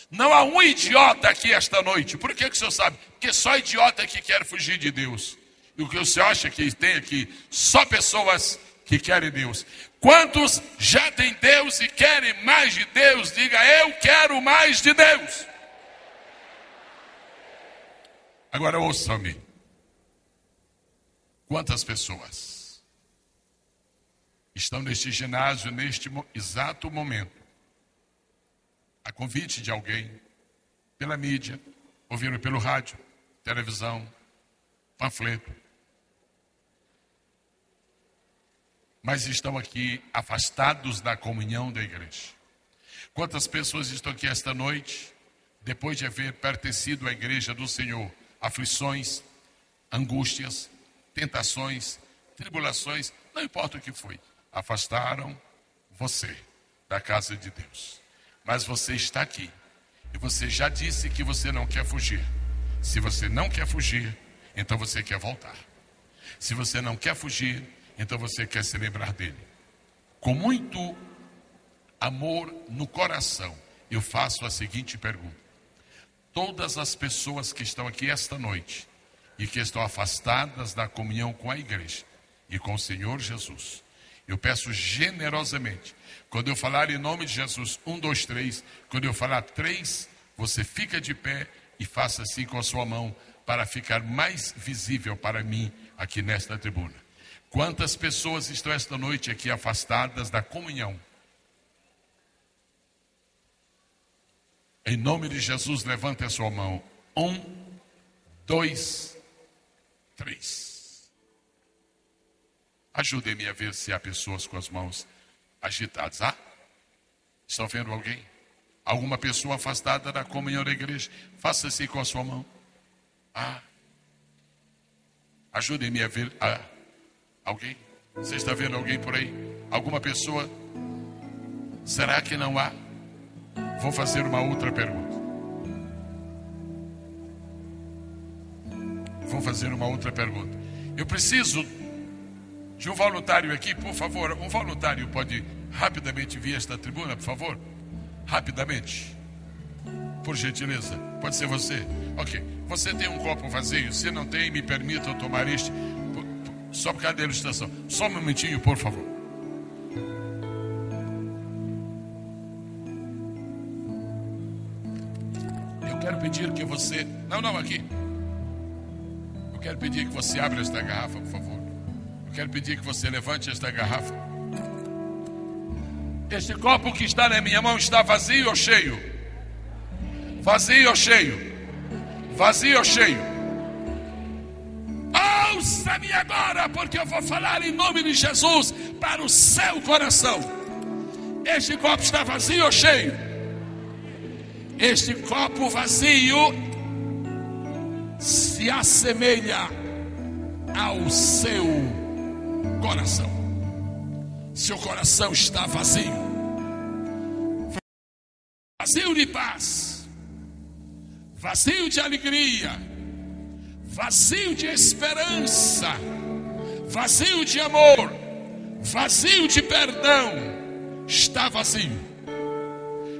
Não há um idiota aqui esta noite. Por que o senhor sabe? Porque só idiota é que quer fugir de Deus. E o que o senhor acha que tem aqui? Só pessoas que querem Deus. Quantos já têm Deus e querem mais de Deus? Diga: eu quero mais de Deus. Agora ouçam-me. Quantas pessoas estão neste ginásio, neste exato momento, a convite de alguém, pela mídia, ouviram pelo rádio, televisão, panfleto, mas estão aqui afastados da comunhão da igreja? Quantas pessoas estão aqui esta noite, depois de haver pertencido à igreja do Senhor, aflições, angústias, tentações, tribulações, não importa o que foi, afastaram você da casa de Deus. Mas você está aqui, e você já disse que você não quer fugir. Se você não quer fugir, então você quer voltar. Se você não quer fugir, então você quer se lembrar dele. Com muito amor no coração, eu faço a seguinte pergunta: todas as pessoas que estão aqui esta noite e que estão afastadas da comunhão com a igreja e com o Senhor Jesus, eu peço generosamente, quando eu falar em nome de Jesus, 1, 2, 3, quando eu falar 3, você fica de pé e faça assim com a sua mão, para ficar mais visível para mim aqui nesta tribuna. Quantas pessoas estão esta noite aqui afastadas da comunhão? Em nome de Jesus, levante a sua mão. 1, 2, 3. Ajudem-me a ver se há pessoas com as mãos agitadas. Estão vendo alguém? Alguma pessoa afastada da comunhão da igreja? Faça assim com a sua mão. Ajudem-me a ver. Alguém? Você está vendo alguém por aí? Alguma pessoa? Será que não há? Vou fazer uma outra pergunta. Eu preciso de um voluntário aqui, por favor. Um voluntário pode rapidamente vir a esta tribuna, por favor? Rapidamente. Por gentileza. Pode ser você? Ok. Você tem um copo vazio? Se não tem, me permita eu tomar este. Só por causa da ilustração. Só um momentinho, por favor. Eu quero pedir que você... Não, aqui. Eu quero pedir que você abra esta garrafa, por favor. Eu quero pedir que você levante esta garrafa. Este copo que está na minha mão está vazio ou cheio? Vazio ou cheio? Vazio ou cheio? Ouça-me agora, porque eu vou falar em nome de Jesus para o seu coração. Este copo está vazio ou cheio? Este copo vazio se assemelha ao seu coração. Seu coração está vazio. Vazio de paz, vazio de alegria, vazio de esperança, vazio de amor, vazio de perdão. Está vazio.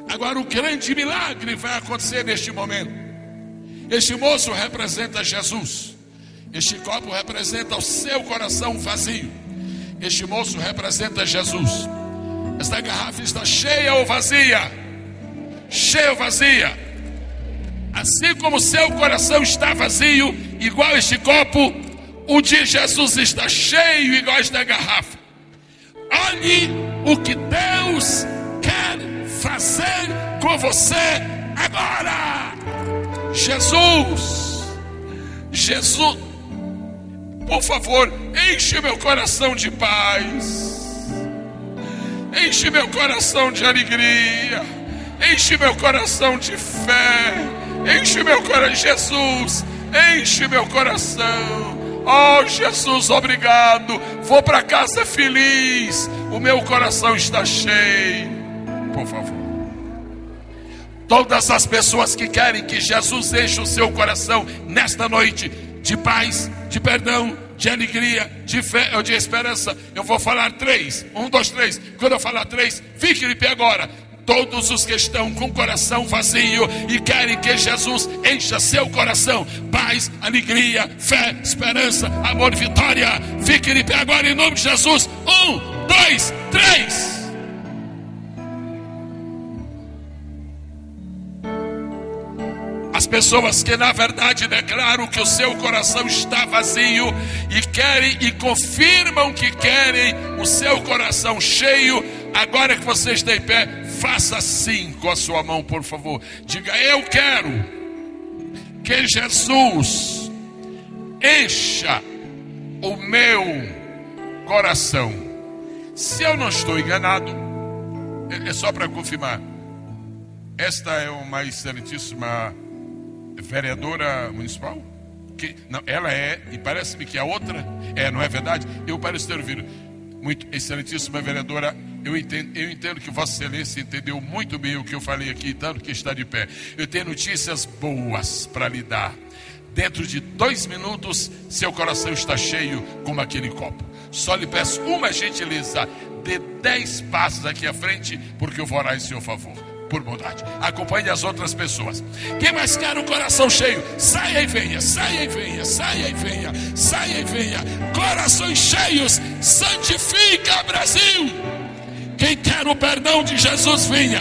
Agora o grande milagre vai acontecer neste momento. Este moço representa Jesus. Este copo representa o seu coração vazio. Este moço representa Jesus. Esta garrafa está cheia ou vazia? Cheia ou vazia? Assim como o seu coração está vazio, igual este copo, o de Jesus está cheio, igual esta garrafa. Olhe o que Deus quer fazer com você agora. Jesus, por favor, enche meu coração de paz, enche meu coração de alegria, enche meu coração de fé, enche meu coração, Jesus, enche meu coração. Oh Jesus, obrigado. Vou para casa feliz, o meu coração está cheio. Por favor, todas as pessoas que querem que Jesus enche o seu coração nesta noite, de paz, de perdão, de alegria, de fé ou de esperança. Eu vou falar 3. 1, 2, 3. Quando eu falar 3, fique de pé agora. Todos os que estão com o coração vazio e querem que Jesus encha seu coração. Paz, alegria, fé, esperança, amor e vitória. Fique de pé agora em nome de Jesus. 1, 2, 3. As pessoas que na verdade declaram que o seu coração está vazio e querem e confirmam que querem o seu coração cheio, agora que você está em pé, faça assim com a sua mão, por favor. Diga: eu quero que Jesus encha o meu coração. Se eu não estou enganado, é só para confirmar, esta é uma excelentíssima vereadora municipal? Não, ela é, e parece-me que a outra não é verdade? Eu pareço ter ouvido. Muito excelentíssima vereadora, eu entendo que Vossa Excelência entendeu muito bem o que eu falei aqui, tanto que está de pé. Eu tenho notícias boas para lhe dar. Dentro de 2 minutos, seu coração está cheio como aquele copo. Só lhe peço uma gentileza: dê 10 passos aqui à frente, porque eu vou orar em seu favor. Por bondade, acompanhe as outras pessoas. Quem mais quer um coração cheio? Saia e venha, saia e venha, saia e venha, saia e venha. Corações cheios, santifica Brasil. Quem quer o perdão de Jesus, venha.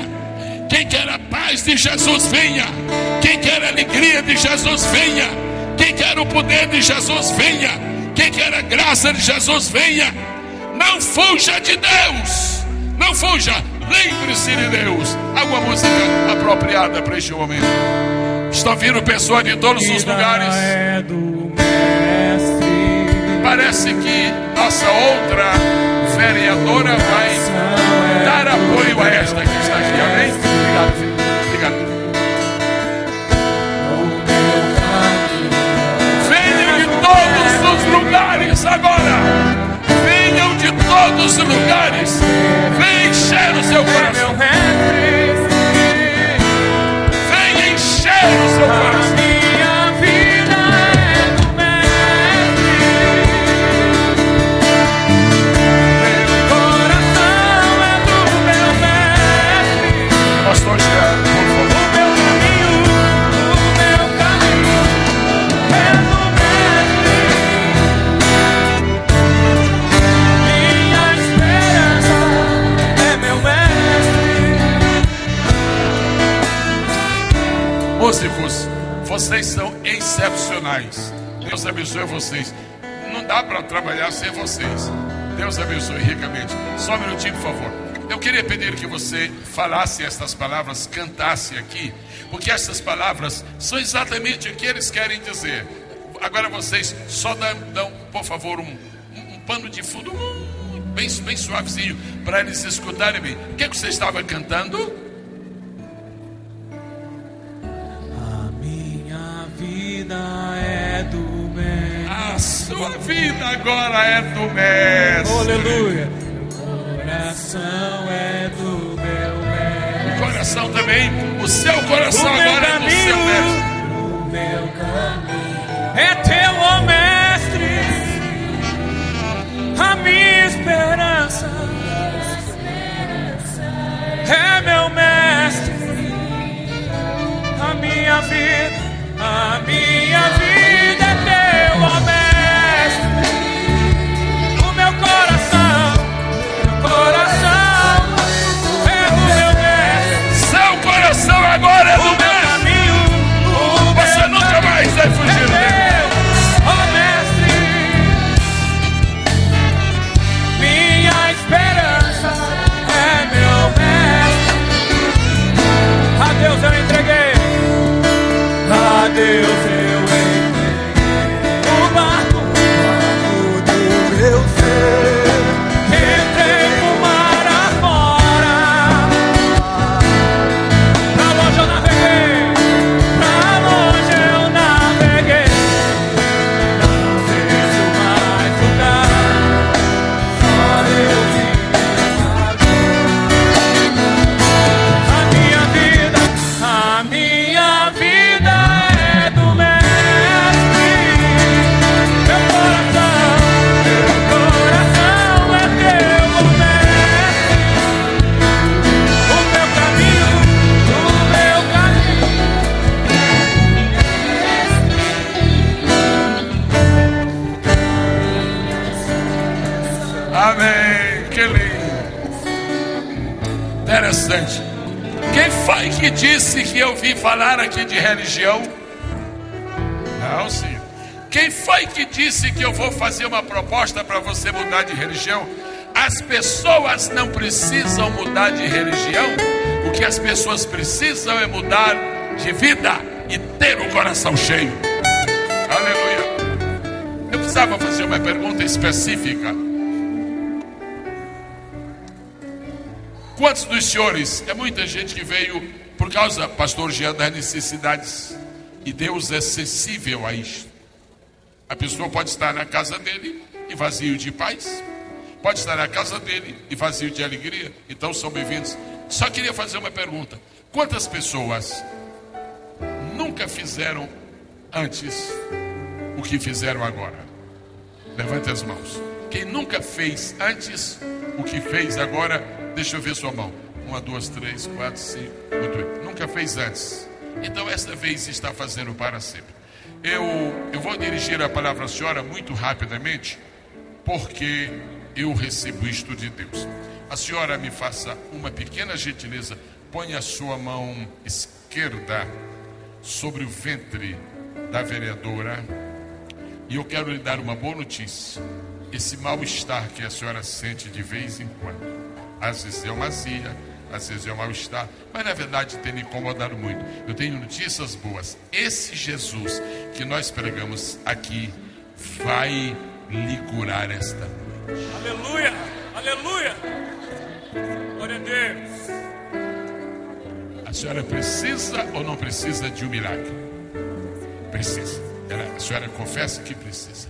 Quem quer a paz de Jesus, venha. Quem quer a alegria de Jesus, venha. Quem quer o poder de Jesus, venha. Quem quer a graça de Jesus, venha. Não fuja de Deus, não fuja. Lembre-se de Deus. Alguma música apropriada para este momento. Estão vindo pessoas de todos os lugares. Parece que nossa outra vereadora vai dar apoio a esta que está aqui. Amém? Obrigado, filho. Obrigado. Venham de todos os lugares agora. Venham de todos os lugares. Venha encher o seu coração. Venha encher o seu coração. Minha vida é do Mestre. Meu coração é do meu Mestre. Pastor Gerardo, por favor. O meu caminho é do Mestre. Minha esperança é meu Mestre. Músicos, vocês são excepcionais. Deus abençoe vocês. Não dá para trabalhar sem vocês. Deus abençoe ricamente. Só um minutinho, por favor. Eu queria pedir que você falasse estas palavras, cantasse aqui, porque essas palavras são exatamente o que eles querem dizer. Agora vocês só dão por favor, um pano de fundo bem suavezinho, para eles escutarem bem. O que é que você estava cantando? A minha vida é do Mestre. A sua vida agora é do Mestre. Aleluia. O coração é do meu Mestre. O coração também. O seu coração O meu agora é do seu caminho, Mestre. o meu caminho é teu, ó Mestre. A minha esperança é meu Mestre. A minha vida é teu, ó Mestre. O meu coração é do meu Mestre. Seu coração agora é do O meu Mestre. caminho, Você nunca mais vai fugir dele. ó Mestre. Minha esperança é meu Mestre. A Deus eu entreguei. A Deus eu Amém. Que lindo. Interessante. Quem foi que disse que eu vim falar aqui de religião? Não, sim. Quem foi que disse que eu vou fazer uma proposta para você mudar de religião? As pessoas não precisam mudar de religião. O que as pessoas precisam é mudar de vida e ter o coração cheio. Aleluia. Eu precisava fazer uma pergunta específica. Quantos dos senhores, é muita gente que veio por causa, pastor Jean, das necessidades, e Deus é sensível a isto. A pessoa pode estar na casa dele e vazio de paz, pode estar na casa dele e vazio de alegria. Então são bem-vindos. Só queria fazer uma pergunta: quantas pessoas nunca fizeram antes o que fizeram agora? Levante as mãos. Quem nunca fez antes o que fez agora, deixa eu ver sua mão. 1, 2, 3, 4, 5. Muito bem. Nunca fez antes. Então esta vez está fazendo para sempre. Eu vou dirigir a palavra à senhora muito rapidamente, porque eu recebo isto de Deus. A senhora me faça uma pequena gentileza. Põe a sua mão esquerda sobre o ventre da vereadora. E eu quero lhe dar uma boa notícia. Esse mal-estar que a senhora sente de vez em quando, às vezes é uma azia, às vezes é um mal-estar, mas na verdade tem me incomodado muito. Eu tenho notícias boas. Esse Jesus que nós pregamos aqui vai lhe curar esta noite. Aleluia, aleluia, glória a Deus. A senhora precisa ou não precisa de um milagre? Precisa. A senhora confessa que precisa.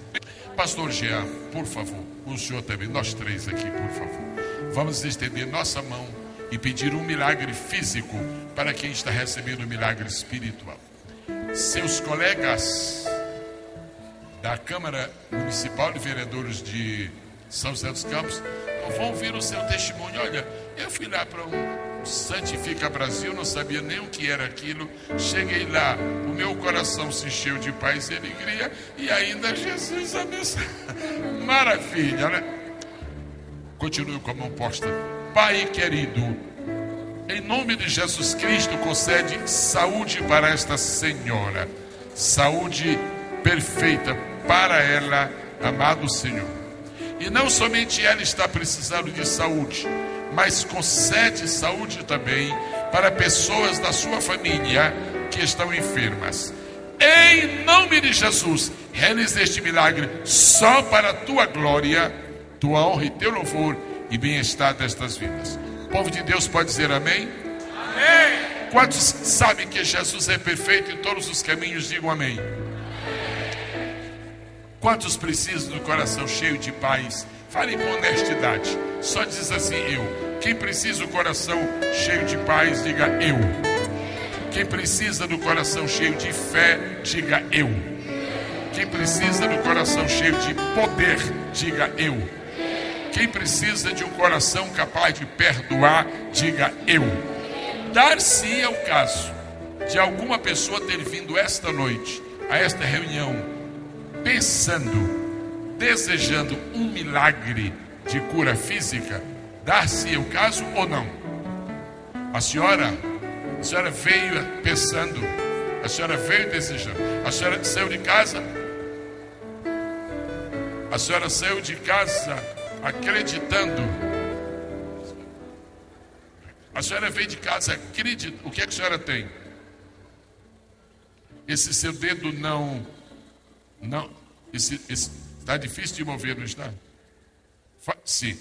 Pastor Jean, por favor, o senhor também, nós três aqui, por favor, vamos estender nossa mão e pedir um milagre físico para quem está recebendo um milagre espiritual. Seus colegas da Câmara Municipal de Vereadores de São José dos Campos vão ouvir o seu testemunho. Olha, eu fui lá para um Santifica Brasil, não sabia nem o que era aquilo. Cheguei lá, o meu coração se encheu de paz e alegria, e ainda Jesus abençoou. Maravilha, né? Continue com a mão posta. Pai querido, em nome de Jesus Cristo, concede saúde para esta senhora, saúde perfeita para ela, amado Senhor. E não somente ela está precisando de saúde, mas concede saúde também para pessoas da sua família que estão enfermas. Em nome de Jesus, realize este milagre só para a tua glória, tua honra e teu louvor e bem-estar destas vidas. O povo de Deus pode dizer amém? Amém. Quantos sabem que Jesus é perfeito em todos os caminhos? Digam amém. Quantos precisam do coração cheio de paz? Fale com honestidade. Só diz assim: eu. Quem precisa do coração cheio de paz, diga eu. Quem precisa do coração cheio de fé, diga eu. Quem precisa do coração cheio de poder, diga eu. Quem precisa de um coração capaz de perdoar, diga eu. Dar-se é o caso de alguma pessoa ter vindo esta noite a esta reunião pensando, desejando um milagre de cura física. Dar-se é o caso ou não? A senhora veio pensando, a senhora veio desejando, a senhora saiu de casa, acreditando. A senhora veio de casa acreditando. O que é que a senhora tem? Esse seu dedo não, está difícil de mover, não está? Sim.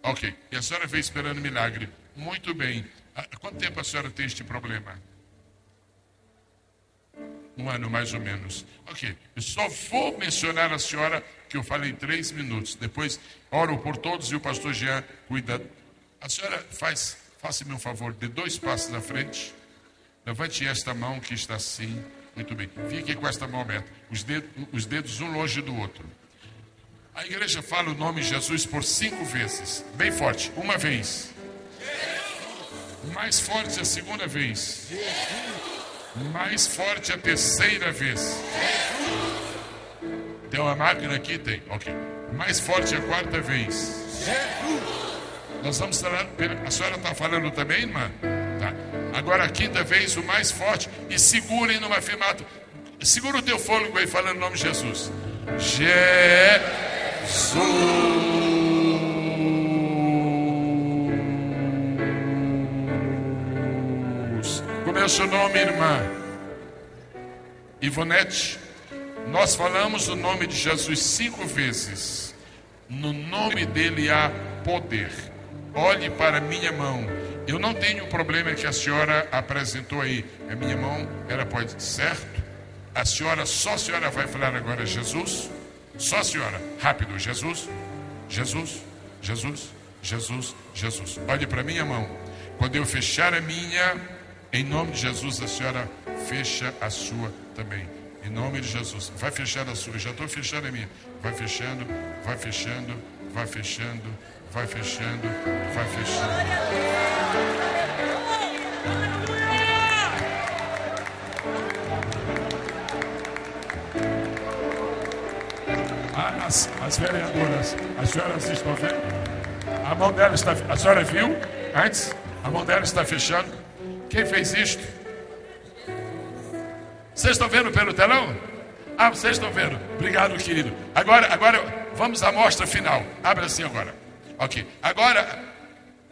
Ok, e a senhora veio esperando milagre. Muito bem. Há quanto tempo a senhora tem este problema? 1 ano, mais ou menos. Ok, eu só vou mencionar a senhora que eu falei 3 minutos. Depois oro por todos e o pastor Jean cuida. A senhora faça-me um favor, dê 2 passos à frente. Levante esta mão que está assim. Muito bem, fique com esta mão aberta. Os dedos um longe do outro. A igreja fala o nome de Jesus por 5 vezes. Bem forte. 1 vez. Mais forte a 2ª vez. Mais forte a 3ª vez. Tem uma máquina aqui? Tem. Ok. Mais forte a quarta vez. Nós vamos falar. A senhora está falando também, irmã? Tá. Agora a quinta vez, o mais forte. E segurem numa firmata. Segura o teu fôlego aí, falando em nome de Jesus. Jesus. Como é o seu nome, irmã? Ivonete. Nós falamos o nome de Jesus 5 vezes. No nome dele há poder. Olhe para a minha mão. Eu não tenho o problema que a senhora apresentou aí. A minha mão, ela pode, certo? Só a senhora vai falar agora Jesus? Só a senhora. Rápido, Jesus, Jesus, Jesus, Jesus, Jesus. Olhe para a minha mão. Quando eu fechar a minha, em nome de Jesus, a senhora fecha a sua também. Em nome de Jesus. Vai fechar a sua. Eu já estou fechando a minha. Vai fechando, vai fechando, vai fechando, vai fechando, vai fechando. As vereadoras, as senhoras estão vendo? A mão dela está. A senhora viu antes? A mão dela está fechando. Quem fez isto? Vocês estão vendo pelo telão? Ah, vocês estão vendo. Obrigado, querido. Agora vamos à mostra final. Abre assim agora. Ok. Agora,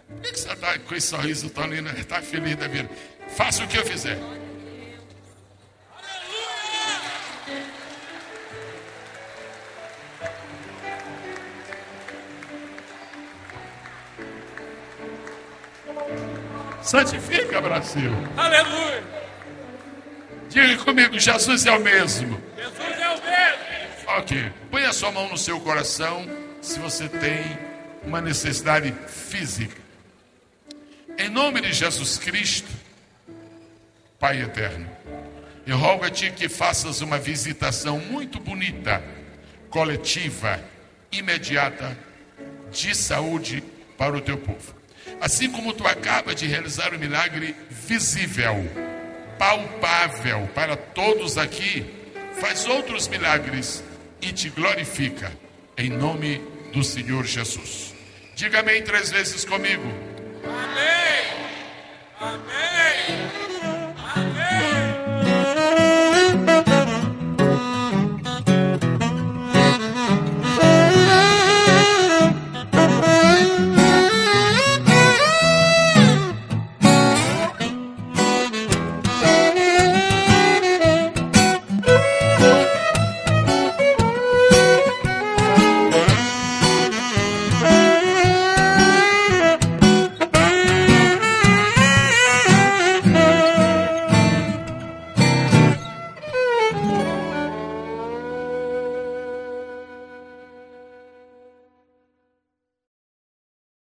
por que você está com esse sorriso tão lindo? Está feliz da vida. Faça o que eu fizer. Santifica, Brasil. Aleluia. Diga comigo, Jesus é o mesmo. Jesus é o mesmo. Ok. Põe a sua mão no seu coração se você tem uma necessidade física. Em nome de Jesus Cristo, Pai eterno, eu rogo a Ti que faças uma visitação muito bonita, coletiva, imediata, de saúde para o Teu povo. Assim como Tu acaba de realizar um milagre visível, palpável para todos aqui, faz outros milagres e Te glorifica, em nome do Senhor Jesus. Diga amém 3 vezes comigo.